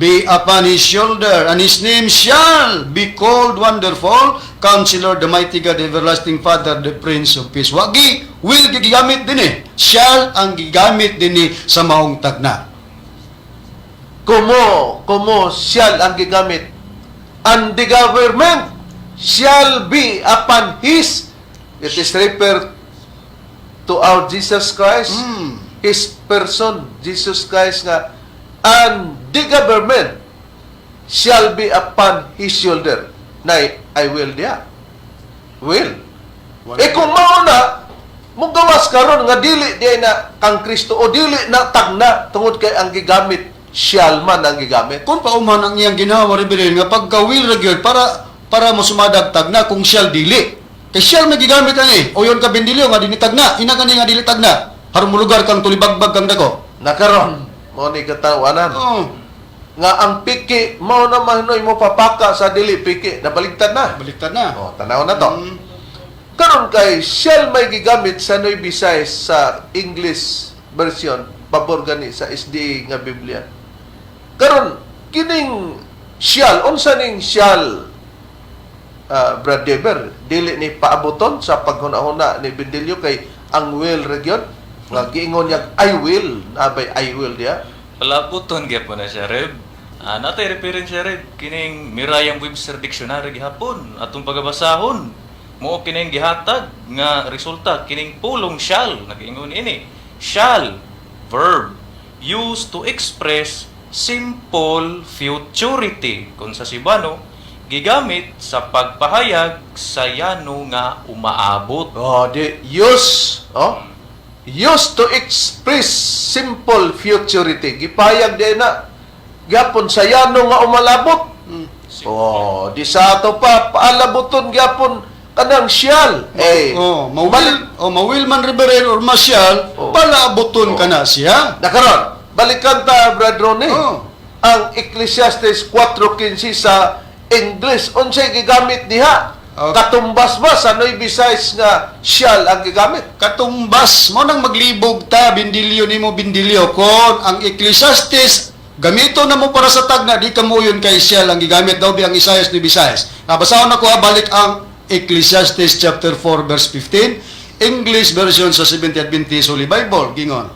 be upon his shoulder, and his name shall be called Wonderful, Counselor, the Mighty God, Everlasting Father, the Prince of Peace. Wagi, will gigamit din Shall ang gigamit din sa maong tagna. Kumo shall ang gigamit and the government shall be upon his it is referred to our Jesus Christ his person Jesus Christ nga and the government shall be upon his shoulder na I will dia will kung mauna mong gawas karon nga dili di na kang Kristo o dili na tagna tungod kay ang gigamit shall man ang gigamit. Kung pauman ang iyang ginawa, Reverend, nga pagka-will regular para mo sumadag tagna kung shall dili. Kay shall may gigamit ang o yun ka Bindilio nga dinitagna, ina gani nga dili tagna. Harong mo lugar kang tulibagbag kang dako. Nakaron mo ni katawanan nga ang piki mao na mahinoy mo papaka sa dili piki nabaligtad na. Baliktad na. Oh, tanaw na to. Karon kay shall may gigamit sa Nueve Sais sa English version pabor gani sa SDA nga Biblia. Karon kining shall unsa ning shall Brad Deber dili ni paaboton sa paghuna-huna ni Bindilio kay ang will region nga giingon niya I will nabay I will dia. Palaputon gyapon na siya Reb. Natay referensya Reb kining Merriam-Webster Dictionary gihapon atong pagabasahon. Mo kining gihatag nga resulta kining pulong shall nag-ingon ini. Shall verb used to express simple futurity kung sa Cebuano gigamit sa pagpahayag sa yano nga umaabot. Di used to express simple futurity. Gipayag di na gyapon sa yano nga umalabot. Di sa ato pa paalaboton gyapon kanang shall. Mawil man Reverend or masyal, palaaboton ka na siya. Nakaron, balikan ta Brad Ronnie. Ang Ecclesiastes 4:15 sa English unsay gigamit diha? Katumbas ba sa Nueve Sais nga shall ang gigamit? Katumbas mo nang maglibog ta Bindilio nimo Bindilio kon ang Ecclesiastes gamito na mo para sa tagna di ka mo yun kay shall ang gigamit daw ang Isaiah Nueve Sais. Basahon ako balik ang Ecclesiastes chapter 4 verse 15 English version sa Seventh-day Adventist Holy Bible gingon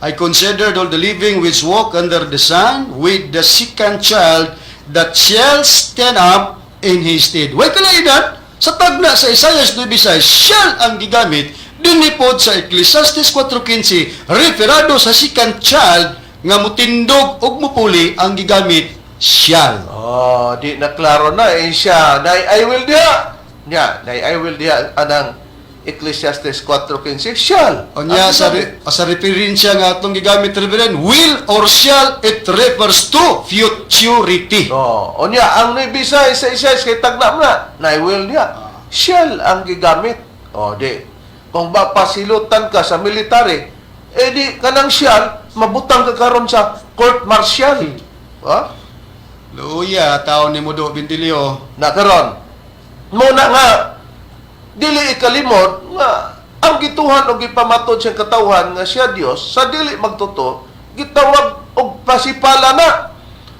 I considered all the living which walk under the sun with the second child that shall stand up in his stead. Way kalainan, sa tagna sa Isaiah 9:6, shall ang gigamit, dinipod sa Ecclesiastes 4:15, referado sa second child, nga mutindog og mupuli ang gigamit, shall. Oh, di na klaro na siya. I will diha. Nya, I will diha anang Ecclesiastes 4:15 shall. O niya, Ang sa referensya nga itong gigamit, Reverend, will or shall, it refers to futurity. O niya, ang nibisay sa isa kay tagna na will niya. Shall ang gigamit. O di, kung ba pasilutan ka sa military, di kanang shall, mabutang ka karon sa court martial. Ha? Luya, tao ni Mudo Bintilio. Na karon. Muna nga, dili ikalimod nga ang gituhan o gipamatod siyang katawhan nga siya Dios sa dili magtuto gitawag og pasipala na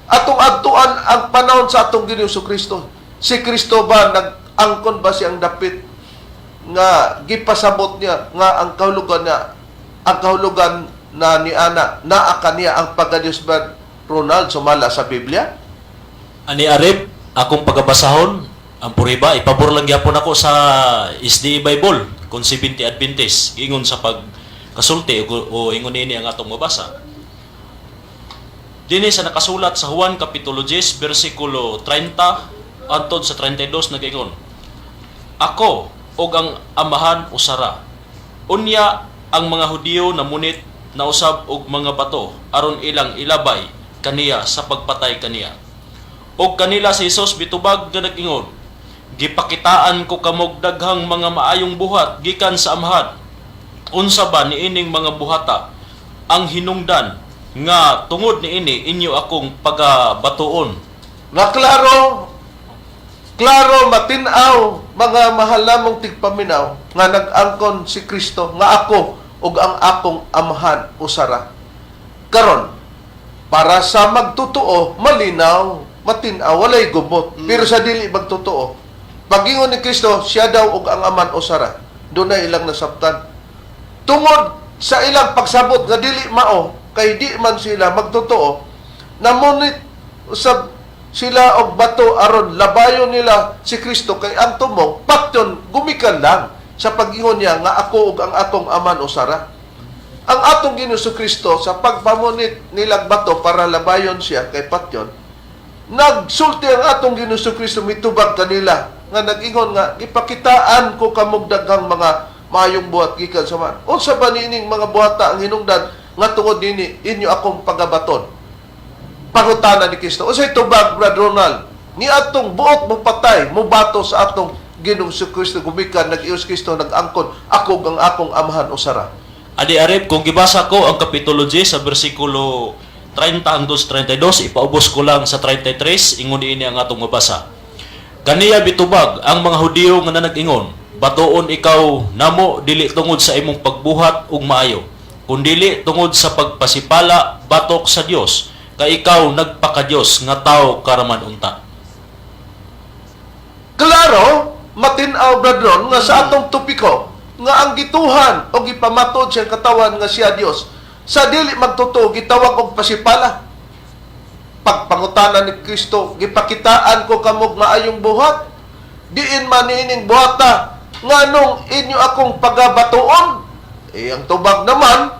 atong adtuan ang panahon sa atong Ginoo Kristo. Si Kristo ba nag-angkon ba siyang dapit nga gipasabot niya nga ang kahulugan na ni ana naa kaniya ang pagka-Dios ba Ronald sumala sa Biblia? Ani Arib, akong pagabasahon, ang puriba, ipabor lang gyapon ako sa SDA Bible, kung 70 Adventist, ingon sa pagkasulti o ingon ini ang atong mabasa. Dini sa nakasulat sa Juan Kapitulo 10, versikulo 30, antod sa 32, nag-ingon, Ako, og ang amahan usara. Unya, ang mga Hudiyo na munit na usab og mga bato, aron ilang ilabay kaniya sa pagpatay kaniya. Og kanila si Jesus bitubag nga nag-ingon, Gipakitaan ko kamog daghang mga maayong buhat gikan sa amahan. Unsa ba niining mga buhata ang hinungdan nga tungod niini inyo akong pagabatuon? Na klaro matinaw mga mahal namong tigpaminaw nga nag-angkon si Kristo nga ako ug ang akong amahan usara. Karon para sa magtotoo malinaw matinaw walay gubot pero sa dili magtotoo pagingon ni Kristo, siya daw og ang aman usara. Doon na ilang nasabtan. Tungod sa ilang pagsabot nga dili mao, kay di man sila magtotoo, namunit usab sila og bato aron labayon nila si Kristo kay ang tumong patyon gumikan lang sa pagingon niya nga ako ug ang atong aman usara. Ang atong Ginoo Kristo sa pagpamunit nilang bato para labayon siya kay patyon, nagsulti ang atong Ginoo Kristo mitubag kanila nga nag-ingon nga ipakitaan ko kamog daghang mga mayong buhat gikan sa man. Unsa ba niining mga buhata ang hinungdan nga tungod nini inyo akong pagabaton? Pangutana ni Kristo. Unsay tubag, Brother Ronald? Ni atong buot mo patay, mo bato sa atong Ginoong Kristo gumikan nag-ius Kristo nag-angkon ako ang akong amahan usara. Adi Arib, kung gibasa ko ang Kapitulo 10 sa versikulo 30 hangtod 32, ipaubos ko lang sa 33, ingon ini ang atong mabasa. Kaniya bitubag ang mga Hudiyo nga nag-ingon, batoon ikaw namo dili tungod sa imong pagbuhat ug maayo, kun dili tungod sa pagpasipala batok sa Dios, kay ikaw nagpaka-Dios nga tawo karaman unta. Klaro, matinaw Brother nga sa atong topiko nga ang gituhan o gipamatod siyang katawan nga siya Dios sa dili magtotoo gitawag og pasipala. Pagpangutana ni Kristo, gipakitaan ko kamog maayong buhat. Diin man niining buhata nganong inyo akong pagabatuon. Ang tubag naman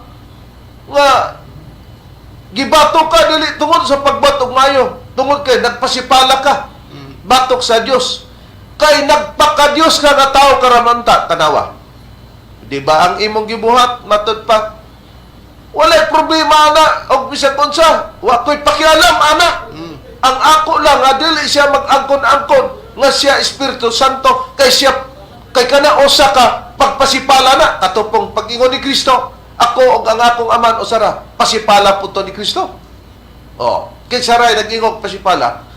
nga gibato ka dili tungod sa pagbatog mayo, tungod kay nagpasipala ka. Batok sa Dios. Kay nagpaka-Dios ka nga tao karamanta tanawa. Di ba ang imong gibuhat matud pa? Walay problema ana og bisag unsa, wa ko'y pakialam ana. Ang ako lang nga dili siya mag-angkon-angkon nga siya Espiritu Santo kay kana usa ka pagpasipala na ato pong pag-ingon ni Kristo. Ako og ang akong aman usara, pasipala po to ni Kristo. Kay saray nag-ingog pasipala.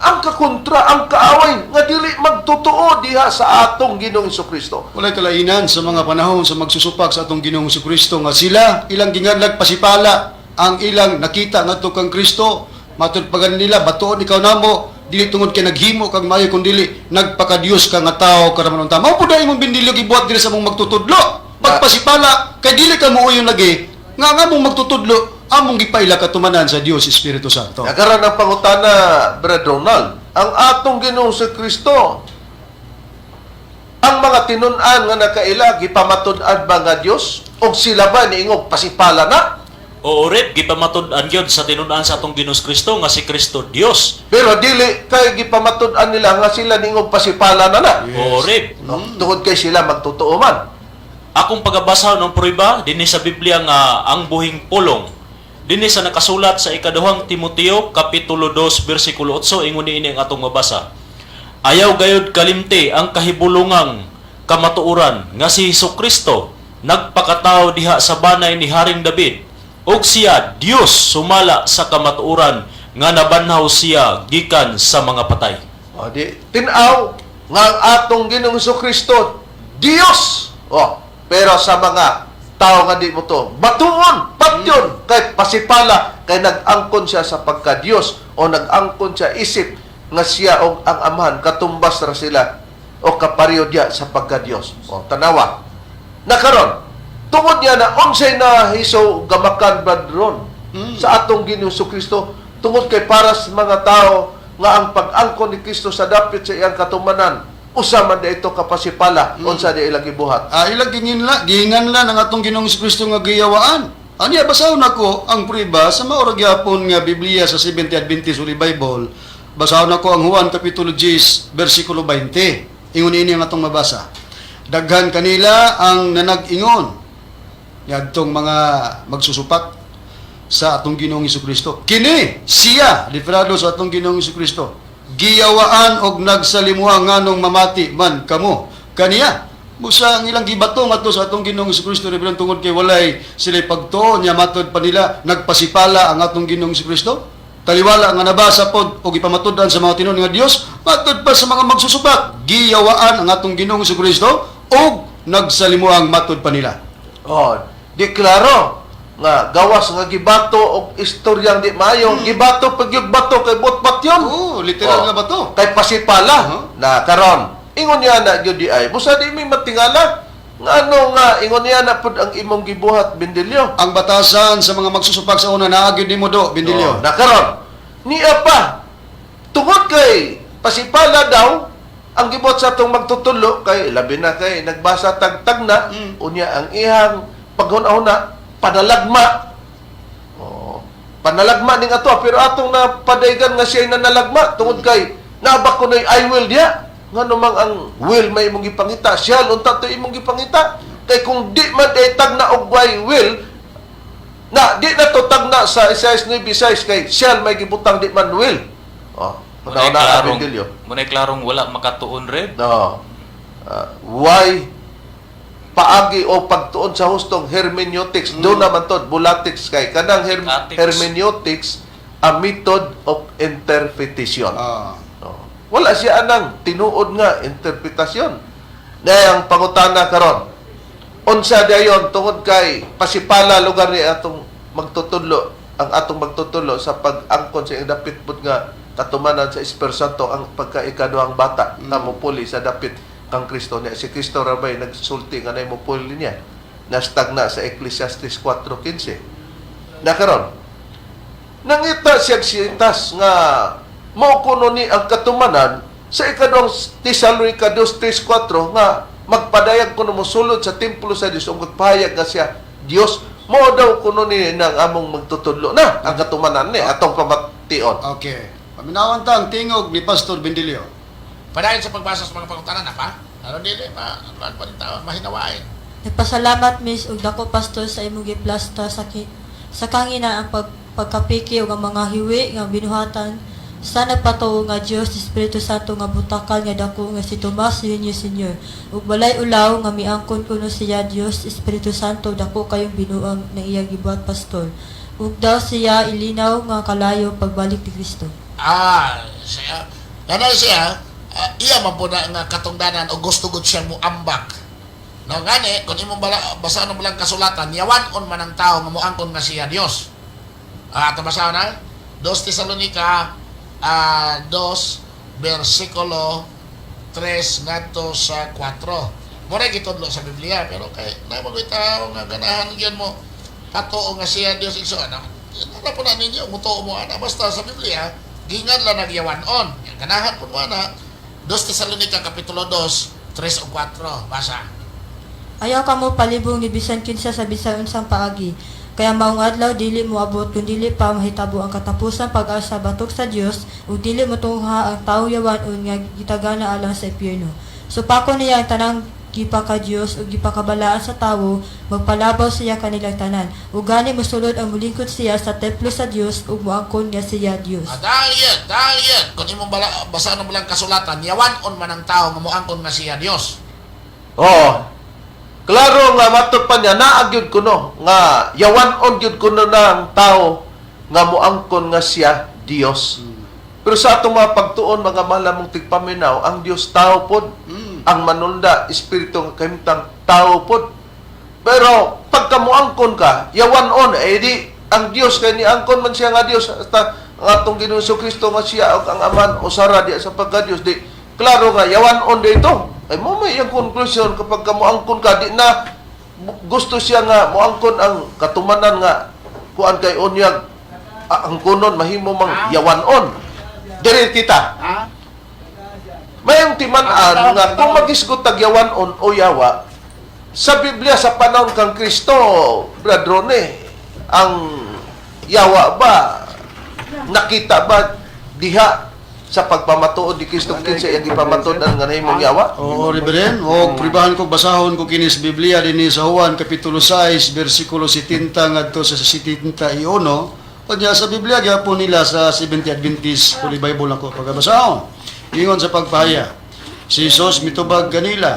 Ang kakontra, ang kaaway nga dili magtotoo diha sa atong Ginoong Kristo. Walay kalainan sa mga panahon sa magsusupak sa atong Ginoong Kristo nga sila ilang ginganlag pasipala ang ilang nakita ngadto kang Kristo matud pagan nila batuon ikaw namo dili tungod kay naghimo kag maayo kun dili nagpaka-Dios ka nga tawo karaman unta. Mao pud imong bindilyo gibuhat diri sa mong magtutudlo. Pagpasipala kay dili ka muuyon lagi nga mong magtutudlo among gipaila katumanan sa Dios Espiritu Santo. Nagaran ang pangutana, Brad Ronald, ang atong Ginoong si Kristo, ang mga tinun-an nga nakaila, gipamatud-an ba nga Dios? O sila ba niingog pasipala na? Oo, Reb, gipamatud-an gyud sa tinun-an sa atong Ginoos Kristo nga si Kristo Dios. Pero dili kay gipamatud-an nila nga sila niingog pasipala na na. Oo, Reb. No? Tungod kay sila magtotoo man. Akong pagabasa ng prueba dinhi sa Biblia nga ang buhing pulong. Dinhi sa nakasulat sa ikaduhang Timoteo kapitulo 2 bersikulo 8 ingon niini ang atong mabasa. Ayaw gayud kalimti ang kahibulungang kamatuoran nga si Hesukristo nagpakatao diha sa banay ni Haring David ug siya Dios sumala sa kamatuoran nga nabanhaw siya gikan sa mga patay. O di tinaw nga ang atong Ginoong Kristo Dios. O pero sa mga tao nga di mo to batuon patyon kay pasipala kay nag-angkon siya sa pagka-Dios o nag-angkon siya isip nga siya og ang amahan katumbas ra sila o kapareho diya sa pagka-Dios. O tanawa. Nakaron tungod niya na unsay na hiso gamakan badron sa atong Ginoong Kristo tungod kay para sa mga tao nga ang pag-angkon ni Kristo sa dapit sa iyang katumanan usa man ito kapasipala unsa di ilang gibuhat. Ilang ginganlan ang atong Ginoong Kristo nga giyawaan. Aniya basahon nako ang prueba sa maorag gyapon nga Biblia sa Seventh Adventist Holy Bible. Basahon nako ang Juan kapitulo 10 bersikulo 20. Ingon ini ang atong mabasa. Daghan kanila ang nanag-ingon ngadtong mga magsusupak sa atong Ginoong Kristo. Kini siya librado sa atong Ginoong Kristo. Giyawaan og nagsalimuha nganong mamati man kamo kaniya. Busa ang ilang gibato ngadto sa atong Ginoong Kristo reverend tungod kay walay sila pagtuon nya matud pa nila nagpasipala ang atong Ginoong Kristo. Taliwala nga nabasa pod og ipamatud-an sa mga tinuod nga Dios matud pa sa mga magsusubak giyawaan ang atong Ginoong Kristo og nagsalimuha matud pa nila. Oh, di klaro nga gawas nga gibato og istoryang di maayo gibato pagyug bato kay botbat yon. Literal nga bato. Kay pasipala na karon. Ingon niya na gyud di ay. Busa di mi matingala. Ngano nga ingon niya na pud ang imong gibuhat Bindilyo. Ang batasan sa mga magsusupak sa una naagid nimo do Bindilyo. Na karon. Niya pa tungod kay pasipala daw ang gibuhat sa atong magtutulo kay labi na kay nagbasa tagtag na unya ang ihang paghuna-huna panalagma. Panalagma ning ato pero atong napadaygan nga siya nanalagma tungod kay nabak ko nay I will diya. Ngano mang ang will may imong gipangita, siya unta to imong gipangita. Kay kung di man tag na og will na di na to tag na sa Isaias 9:6 kay siya may gibutang di man will. Munay Panahon klarong wala makatuon, Reb. No. Why paagi o pagtuon sa hustong hermeneutics do naman to bulatics kay kanang hermeneutics a method of interpretation. Wala siya anang tinuod nga interpretasyon. Na ang pangutana karon. Unsa dayon tungod kay pasipala lugar ni atong magtutudlo, ang atong magtutudlo sa pag-angkon sa dapit pud nga katumanan sa Espiritu Santo ang pagkaikaduhang bata na mupuli sa dapit kang Kristo niya. Si Kristo rabay nagsulti nga nay mupuli niya. Nastagna sa Ecclesiastes 4:15. Na karon nangita siya sintas nga mao kuno ni ang katumanan sa ikaduhang Tesalonica 2:3-4 nga magpadayag kuno mosulod sa templo sa Dios ug magpahayag nga siya Dios mo daw kuno ni nang among magtutudlo na ang katumanan ni atong pamation. Okay. Paminawan ta ang tingog ni Pastor Bindilyo. Padayon sa pagbasa sa mga pangutanan na pa. Ano dili pa rin tao mahinawain. Nagpasalamat Miss ug dako pastor sa imong giplasta sa kangina ang pagkapiki ug ang mga hiwi nga binuhatan sa nagpatuo nga Dios Espiritu Santo nga butakal nga dako nga si Tomas Jr. Sr. ug balay ulaw nga miangkon kuno siya Dios Espiritu Santo dako kayong binuang na iyang gibuhat pastor. Ug daw siya ilinaw nga kalayo pagbalik ni Kristo. Siya. Ganun siya, iya man po na nga katungdanan o gusto gud siya mo ambak. No, gani, kung imong basahan mo lang kasulatan, yawan-on man ang tao nga moangkon nga siya Dios. Ito basahan na? 2 Tesalonica 2, versikulo 3 ngadto sa 4. Mura gitudlo sa Biblia, pero kay naman ko'y tao nga ganahan yun mo, patuo nga siya Dios iso, ano? Yan na po na ninyo, muto mo ana. Basta sa Biblia, gingan lang nagyawanon. Yan, ganahan po mo ana. 2 Tesalonica Kapitulo 2, 3 o 4. Basa. Ayaw ka mo palibong ni bisan kinsa sa bisan unsang paagi. Kaya maong adlaw dili mo abot kun dili pa mahitabo ang katapusan pag-asa batok sa Dios ug dili mo tungha ang tawo yawanon nga gitagana alang sa impyerno. Supako niya ang tanang gipaka Dios ug gipakabalaan sa tawo, magpalabaw siya kanilang tanan. Ug gani mosulod ang mulingkod siya sa templo sa Dios ug moangkon nga siya Dios. Dahil kung imong basa ng balang kasulatan, yawanon man ang tao nga moangkon nga siya Dios. Oo. Klaro nga matod pa niya, naagyod ko no, nga yawanon gyud ko no ng tao nga moangkon nga siya Dios. Pero sa atong mga pagtuon, mga malamong tigpaminaw, ang Dios tao pod, ang manunda, espiritu nga kahimtang tao pod. Pero pagka moangkon ka, yawanon, di ang Dios kay ni angkon man siya nga Dios, hasta ang atong Ginoong Kristo nga siya o ang aman o sara diya sa pagka-Dios, di klaro nga yawanon dito. Ay mo may iyang conclusion kapag ka moangkon ka, di na gusto siya nga moangkon ang katumanan nga kuan kay unyag ang kunon mahimo mang yawanon. Diri kita. Mayong timan-an nga kung magisgot tag yawanon o yawa sa Biblia sa panahon kang Kristo, Brad Rone, ang yawa ba nakita ba diha sa pagpamatuod ni Kristo kinsa iyang gipamatudan nga nahimong yawa? Oo, Reverend. O, pribahan ko, basahon ko kinis Biblia din sa Juan, Kapitulo 6, versikulo 70 ngadto sa 71. Kanya sa Biblia, gyapon nila sa Seventh-day Adventist, Holy Bible na ko pagkabasahon. Ingon sa pagpahaya. Si Jesus mitubag kanila.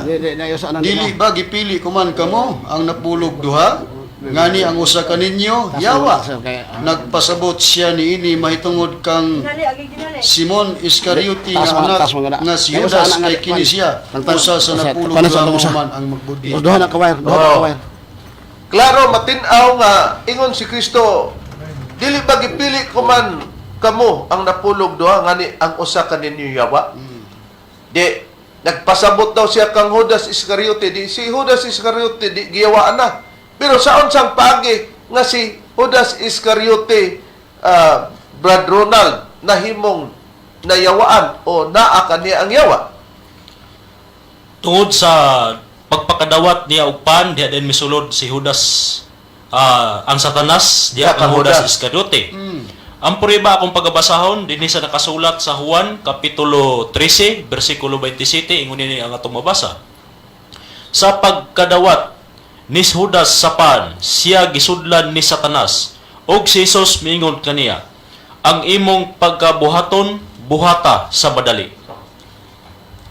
Dili ba gipili kuman kamo ang napulog duha? Ngani ang usa kaninyo yawa. Nagpasabot siya niini mahitungod kang Simon Iscariote nga anak nga si Judas kay kini siya usa sa napulog duha man ang magbudi. Duha na kawire. Klaro matin-aw nga ingon si Kristo, dili ba gipili ko man kamo ang napulog duha ngani ang usa kaninyo yawa? Di nagpasabot daw siya kang Judas Iscariote, di si Judas Iscariote di giyawaan na. Pero saon sang paagi nga si Judas Iscariote, Brad Ronald, nahimong nayawaan o naa kaniya ang yawa? Tungod sa pagpakadawat niya og pan, diha din misulod si Judas, ang Satanas, diha kang Judas Iscariote. Ang puriba akong pagabasahon, dinhi sa nakasulat sa Juan, Kapitulo 13, versikulo 27, ingon ni ang atong mabasa. Sa pagkadawat ni Judas sa pan, siya gisudlan ni Satanas, og si Jesus miingon kaniya, ang imong pagkabuhaton, buhata sa madali.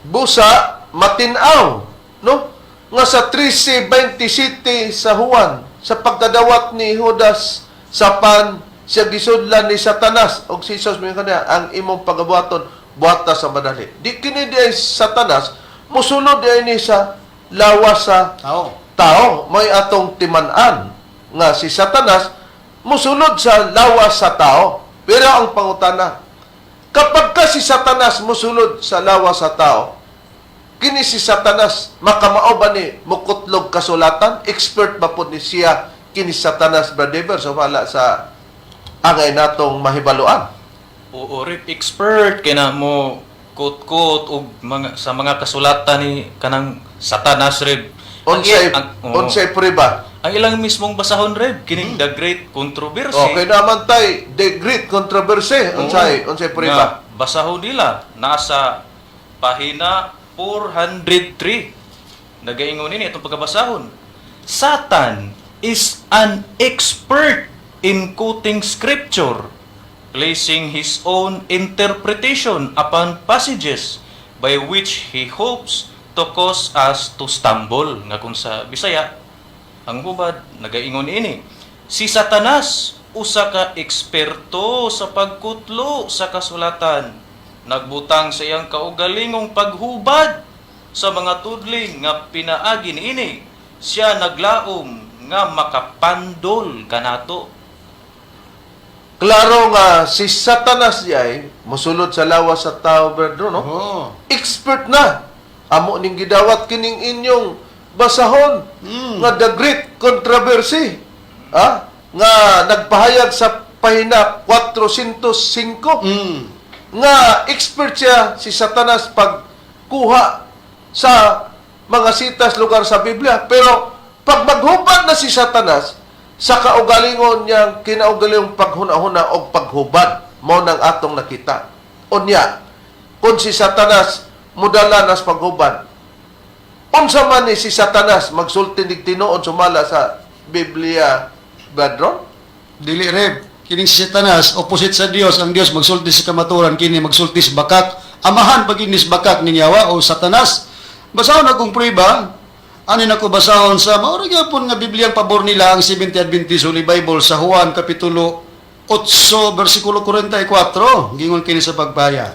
Busa, matinaw, no? Nga sa 13:27 sa Juan, sa pagkadawat ni Judas sa pan, siya gisudlan ni Satanas, og si Jesus miingon kaniya, ang imong pagkabuhaton, buhata sa madali. Di kini di ay Satanas, musunod di ay ni sa lawas sa tao. May atong timan-an nga si Satanas musunod sa lawas sa tao. Pero ang pangutana, kapag ka si Satanas musunod sa lawas sa tao, kini si Satanas makamao ba ni mukutlog kasulatan? Expert ba po ni siya kini Satanas, Brother? So wala sa angay natong mahibaluan. Oo, rip expert kay na mo kot-kot og sa mga kasulatan ni kanang Satanas rip. Unsay prueba? Ang ilang mismong basahon rib kining The Great Controversy. Okay naman tay, The Great Controversy. Unsay prueba? Basahon nila nasa pahina 403. Nagaingon ini itong pagkabasahon. Satan is an expert in quoting scripture, placing his own interpretation upon passages by which he hopes to cause us to stumble. Nga kung sa Bisaya, ang hubad, nagaingon ini. Si Satanas, usa ka eksperto sa pagkutlo sa kasulatan. Nagbutang sa iyang kaugalingong paghubad sa mga tudling nga pinaagi niini. Siya naglaom nga makapandol kanato. Klaro nga si Satanas ay musulod sa lawas sa tao, brother, no? Expert na. Amo ning gidawat kining inyong basahon nga The Great Controversy, nga nagpahayag sa pahina 405 Mm. nga expert siya si Satanas pagkuha sa mga sitas lugar sa Biblia. Pero pag maghubad na si Satanas sa kaugalingon niyang kinaugalingong paghuna-huna o paghubad, mo nang atong nakita. Unya, kung si Satanas mudala nas paghubad, unsa man ni si Satanas magsulti nig tinuod sumala sa Biblia, Badron? Dili Reb, kining si Satanas opposite sa Dios. Ang Dios magsulti sa kamatuoran, kini magsulti sa bakak. Amahan paginis bakak ning Yawa o Satanas. Basahon akong prueba, ani nako basahon sa maura gyapon nga Bibliang pabor nila ang Seventh Adventist Holy Bible sa Juan kapitulo 8 bersikulo 44. Gingon kini sa pagpaya.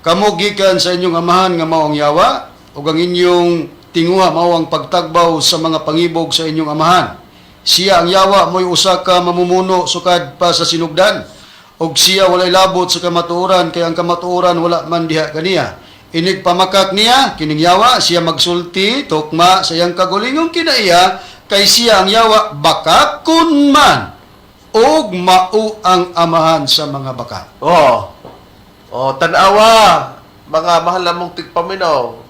Kamo gikan sa inyong amahan nga mao ang Yawa, ug ang inyong tinguha mao ang pagtagbaw sa mga pangibog sa inyong amahan. Siya ang Yawa mo'y usa ka mamumuno sukad pa sa sinugdan, ug siya walay labot sa kamatuoran, kay ang kamatuoran wala man diha kaniya. Inig pamakak niya kining Yawa, siya magsulti tukma sa iyang kagulingong kinaiya, kay siya ang Yawa bakakon man ug mao ang amahan sa mga baka. Tanawa, mga mahal namong tigpaminaw.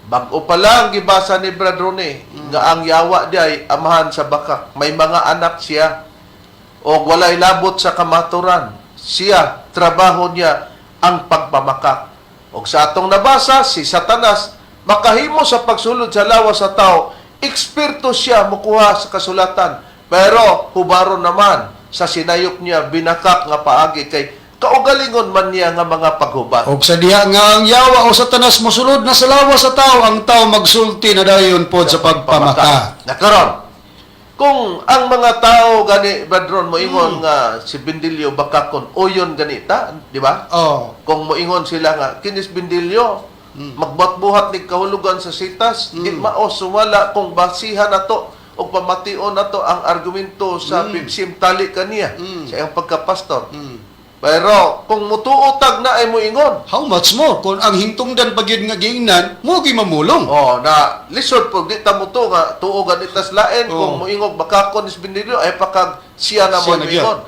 Bago pa lang gibasa ni Brad Ronnie nga ang Yawa di ay amahan sa bakak. May mga anak siya o walay labot sa kamaturan. Siya, trabaho niya ang pagpamakak. O sa atong nabasa, si Satanas makahimo sa pagsulod sa lawas sa tao. Eksperto siya mukuha sa kasulatan. Pero hubaron naman sa sinayok niya binakak nga paagi kay kaugalingon man niya nga mga paghubad. Og sa diha nga ang Yawa o Satanas mosulod na sa lawas sa tao, ang tao magsulti na dayon pod sa pagpamaka. Nakaron. Kung ang mga tao gani Badron mo ingon nga si Bindilyo bakakon uyon ganita, di ba? Oh. Kung moingon sila nga kinis Bindilyo magbuhat-buhat ni kahulugan sa sitas, di mao sumala kung basihan nato o pamation nato ang argumento sa PBCM tali kaniya sa iyang pagkapastor. Pero kung mutuotag na ay moingon, How much more kung ang hingtungdan pagyud nga giingnan mo gi mamulong. na lisod po di ta mo to nga tuo ganitas lain kung moingog bakakon si Bindilyo ay pakag siya na mo Siya na moingon.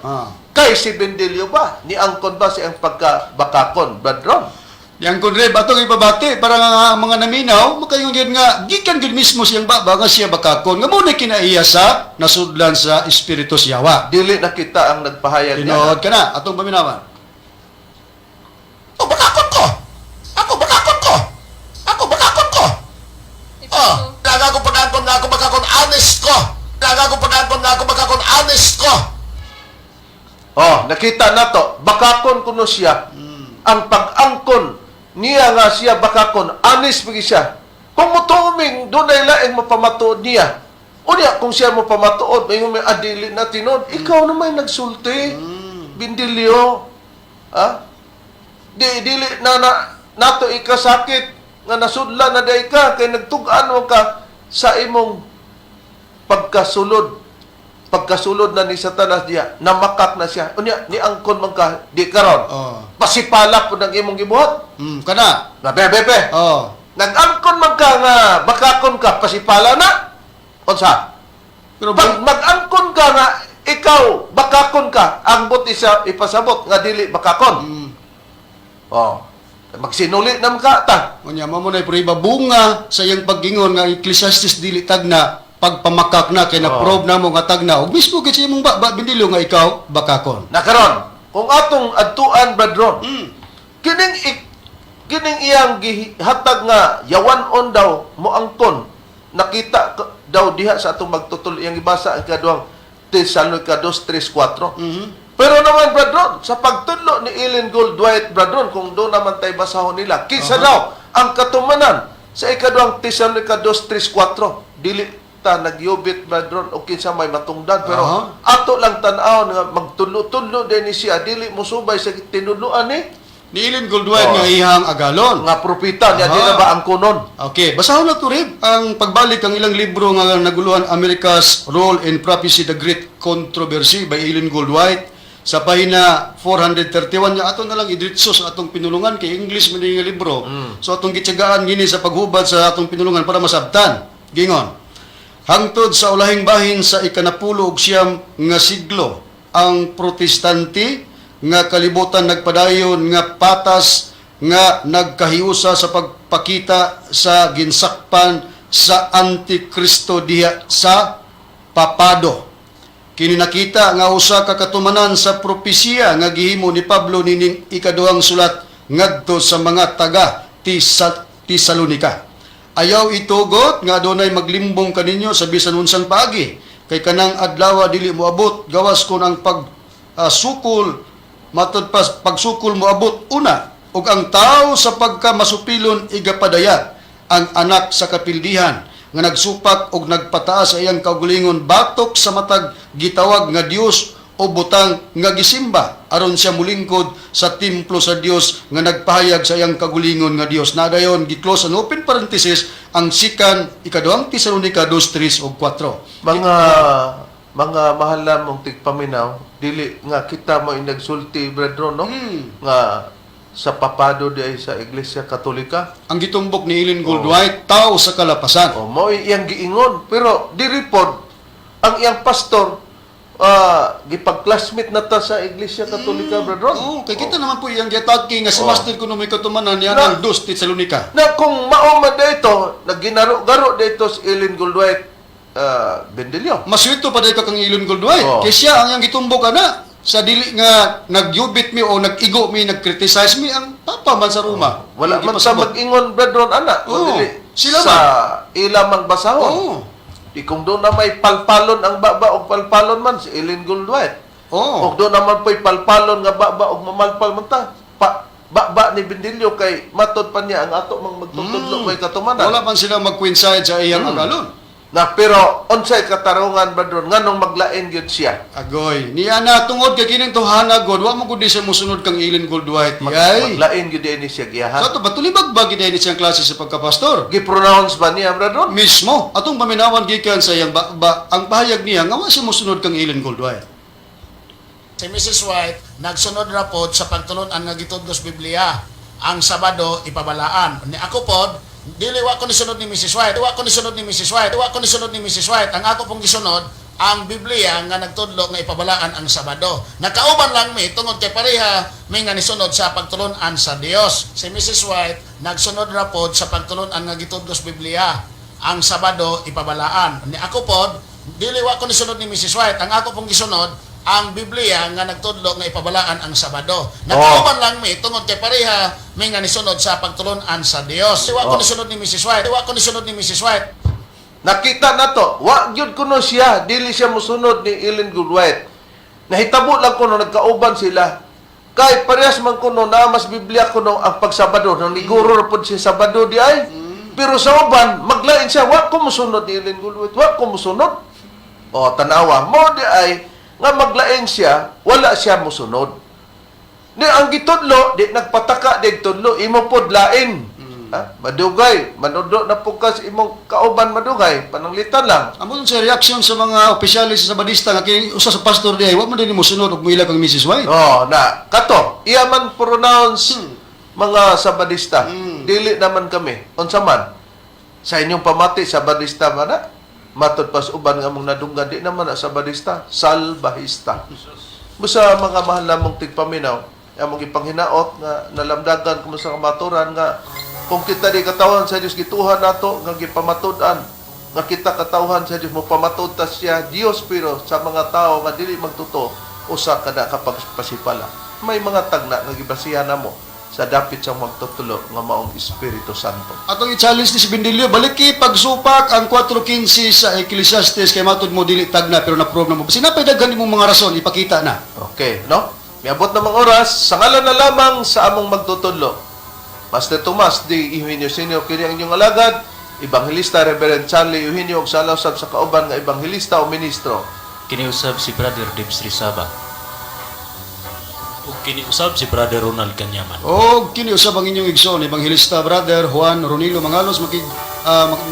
Kay si Bindilyo ba ni angkon ba siyang pagkabakakon Badron? Yang kun Reb atong ipabati para nga mga naminaw makaingon gyud nga gikan gyud mismo siyang baba nga siya bakakon nga mo na kinaiya sa nasudlan sa Espiritu sa Yawa. Dili na kita ang nagpahayag niya. Tinuod ka na atong paminawan. Ako bakakon ko! Ako bakakon ko! Ako bakakon ko! Laga ko pagkakon nga ako bakakon honest ko! Laga ko pagkakon nga ako bakakon honest ko! Nakita nato bakakon kuno siya. Ang pag-angkon niya nga siya bakakon, honest pagi siya. Kung mutuming dunay laing mapamatuod niya. Unya kung siya mo pamatuod, may adili na tinod, ikaw na may nagsulti. Bindilyo. Dili na nato ikasakit nga nasudlan na day ka kay nagtug-an mo ka sa imong pagkasulod na ni Satanas diya, namakak na siya. Unya, ni angkon man ka, di karon. Pasipala po ng imong gibuhat. Kana. Bebe. Nag-angkon man ka nga, bakakon ka, pasipala na. Unsa? Pero Pag mag-angkon ka nga, ikaw, bakakon ka, ang buti sa ipasabot nga dili bakakon. Magsinuli naman ka ta. Unya mo na prueba bunga sa iyang paggingon nga Ecclesiastes dili tagna pagpamakak na kay na-probe na mo nga tagna ug mismo kay imong Bindilyo nga ikaw bakakon. Nakaron, kung atong adtuan Badron, kining iyang gihatag nga yawanon daw mo angkon nakita daw diha sa atong magtutul iyang ibasa ang kaduhang Tesalonica 2:3-4. Pero naman Badron, sa pagtudlo ni Ellen Goldwhite Badron, kung doon naman tayo basahon nila, kinsa daw ang katumanan sa ikaduhang Tesalonica 2:3-4. Dili ta nagyubit Badron o kinsa may matungdan, pero ato lang tan-aw nga magtudlo-tudlo din ni siya, dili mo subay sa tinudloan Ni Ellen Goldwhite nga ihang agalon. nga propeta niya, di na ba ang kunon? Okay, basahon na to Rib ang pagbalik ang ilang libro nga naguluhan America's Role in Prophecy, The Great Controversy by Ellen Goldwhite sa pahina 431 nga ato na lang idritso sa atong pinulungan kay English man nga libro. So atong gitsagaan gini sa paghubad sa atong pinulungan para masabtan. Gingon. Hangtod sa ulahing bahin sa ikanapulo og siyam nga siglo, ang protestante nga kalibutan nagpadayon nga patas nga nagkahiusa sa pagpakita sa ginsakpan sa Antikristo diha sa papado. Kini nakita nga usa ka katumanan sa propesiya nga gihimo ni Pablo nining ikaduhang sulat ngadto sa mga taga Tesalonika. Ayaw itugot nga adunay maglimbong kaninyo sa bisan unsang paagi kay kanang adlaw dili moabot gawas kon ang pagsukol matud pas pagsukol moabot una ug ang tao sa pagkamasupilon igapadayat ang anak sa kapildihan nga nagsupak og nagpataas sa iyang kaugalingon batok sa matag gitawag nga Dios o butang nga gisimba aron siya mulingkod sa templo sa Dios nga nagpahayag sa iyang kagulingon nga Dios. Nadayon gi-close ang open parenthesis ang sikan ikaduhang Tesalonika 2:3 ug 4. Mga mahal namong tigpaminaw, dili nga kita mo inagsulti, brethren, no? Nga sa papado di ay sa Iglesia Katolika. Ang gitumbok ni Ellen Goldwhite, tao sa kalapasan. Mo iyang giingon, pero diri pod ang iyang pastor gipag-classmate na ta sa Iglesia Katolika, brethren. Kay kita naman po iyang gitagi nga si Master kuno may katumanan niya ng 2 Tesalonika. Na kung maumad dito, nagginaro-garo dito si Ellen Goldwhite, Bendelio. Maswito pa dahil ka kang Ellen Goldwhite. Kaya siya ang iyang gitumbok na sa dili nga nagyubit mi o nag-igo mi, nag-criticize mi ang papa man sa Roma. Wala man sa mag-ingon, brethren, anak. Sila sa ilamang basahon. Di kung doon na may palpalon ang baba o palpalon man, si Ellen Goldwhite. O doon naman po'y palpalon nga baba o mamalpal man ta. Baba ni Bendelio kay matod pa niya ang ato mang magtutudlo may katumanan. Wala man sila mag-coincide sa iyang agalon. Na pero unsay katarungan brethren nganong maglain gyud siya. Agoy, niya na tungod kay kining tuhana god, wa mo gud siya mosunod kang Ellen Goldwhite. Maglain gyud ni siya giyahan. Sa to batulibag ba gid ni siyang klase sa pagkapastor? Gi-pronounce ba niya brethren? Mismo atong paminawan gikan sa iyang ang pahayag niya nga wa siya mosunod kang Ellen Goldwhite. Si Mrs. White nagsunod ra pod sa pagtulon-an nga gitudlo sa Biblia. Ang Sabado ipabalaan. Ni ako pod dili wa ko ni sunod ni Mrs. White. Wa ko ni sunod ni Mrs. White. Wa ko ni sunod ni Mrs. White. Ang ako pong gisunod ang Biblia nga nagtudlo nga ipabalaan ang Sabado. Nakauban lang mi tungod kay pareha may nga nisunod sa pagtulon-an sa Dios. Si Mrs. White nagsunod ra pod sa pagtulon-an nga gitudlo sa Biblia. Ang Sabado ipabalaan. Ni ako pod dili wa ko ni sunod ni Mrs. White. Ang ako pong gisunod ang Biblia nga nagtudlo nga ipabalaan ang Sabado. Nakauban lang mi tungod kay pareha may nga nisunod sa pagtulon-an sa Dios. Wa ko ni sunod ni Mrs. White. Wa ko ni sunod ni Mrs. White. Nakita na to. Wa gyud kuno siya, dili siya mosunod ni Ellen Goldwhite. Nahitabo lang kuno nagkauban sila. Kay parehas man kuno na mas Biblia kuno ang pagsabado nang niguro ra pud siya Sabado di ay. Pero sa uban maglain siya, wa ko mosunod ni Ellen Goldwhite. Wa ko mosunod. O tanawa mo di ay nga maglain siya, wala siya mosunod. Ni ang gitudlo, di nagpataka di tudlo, imo pod lain. Madugay, manudlo na po kasi imong kauban madugay, pananglitan lang. Amo sa reaction sa mga opisyalis sa Sabadista nga kini usa sa pastor di ay wa man din mosunod og muila kang Mrs. White. Na kato, iya man pronounce mga Sabadista. Dili naman kami. Unsa man? Sa inyong pamati Sabadista man na? Matod pas uban nga mong nadunggan di naman sa Sabadista, salbahista. Busa mga mahal namong tigpaminaw, among ipanghinaot nga nalamdagan kung sa kamaturan nga kung kita di katawhan sa Dios gituhan nato nga gipamatud-an nga kita katawhan sa Dios mo pamatud ta siya Dios pero sa mga tao nga dili magtuto usa kada kapag pasipala. May mga tagna nga gibasihan namo sa dapit siyang magtutulo nga maong Espiritu Santo. Atong i-challenge ni si Bendelio, baliki pagsupak ang 4:15 sa Ecclesiastes kay matod mo dili tagna pero na-prove na mo. Sinapay daghan imong mga rason ipakita na. Okay, no? Miabot na mga oras, sa ngalan na lamang sa among magtutulo. Pastor Tomas D. Eugenio Sr. kini ang inyong alagad, Evangelista Reverend Charlie Eugenio og salausab sa kauban nga evangelista o ministro. Kiniusab si Brother Debs Rizaba. Ug kiniusab si Brother Ronald Kanyaman. O kiniusab ang inyong igsoon, Evangelista Brother Juan Ronilo Mangalos,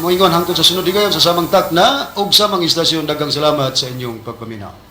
moingon hangtod sa sunod higayon sa samang takna ug samang istasyon. Daghang salamat sa inyong pagpaminaw.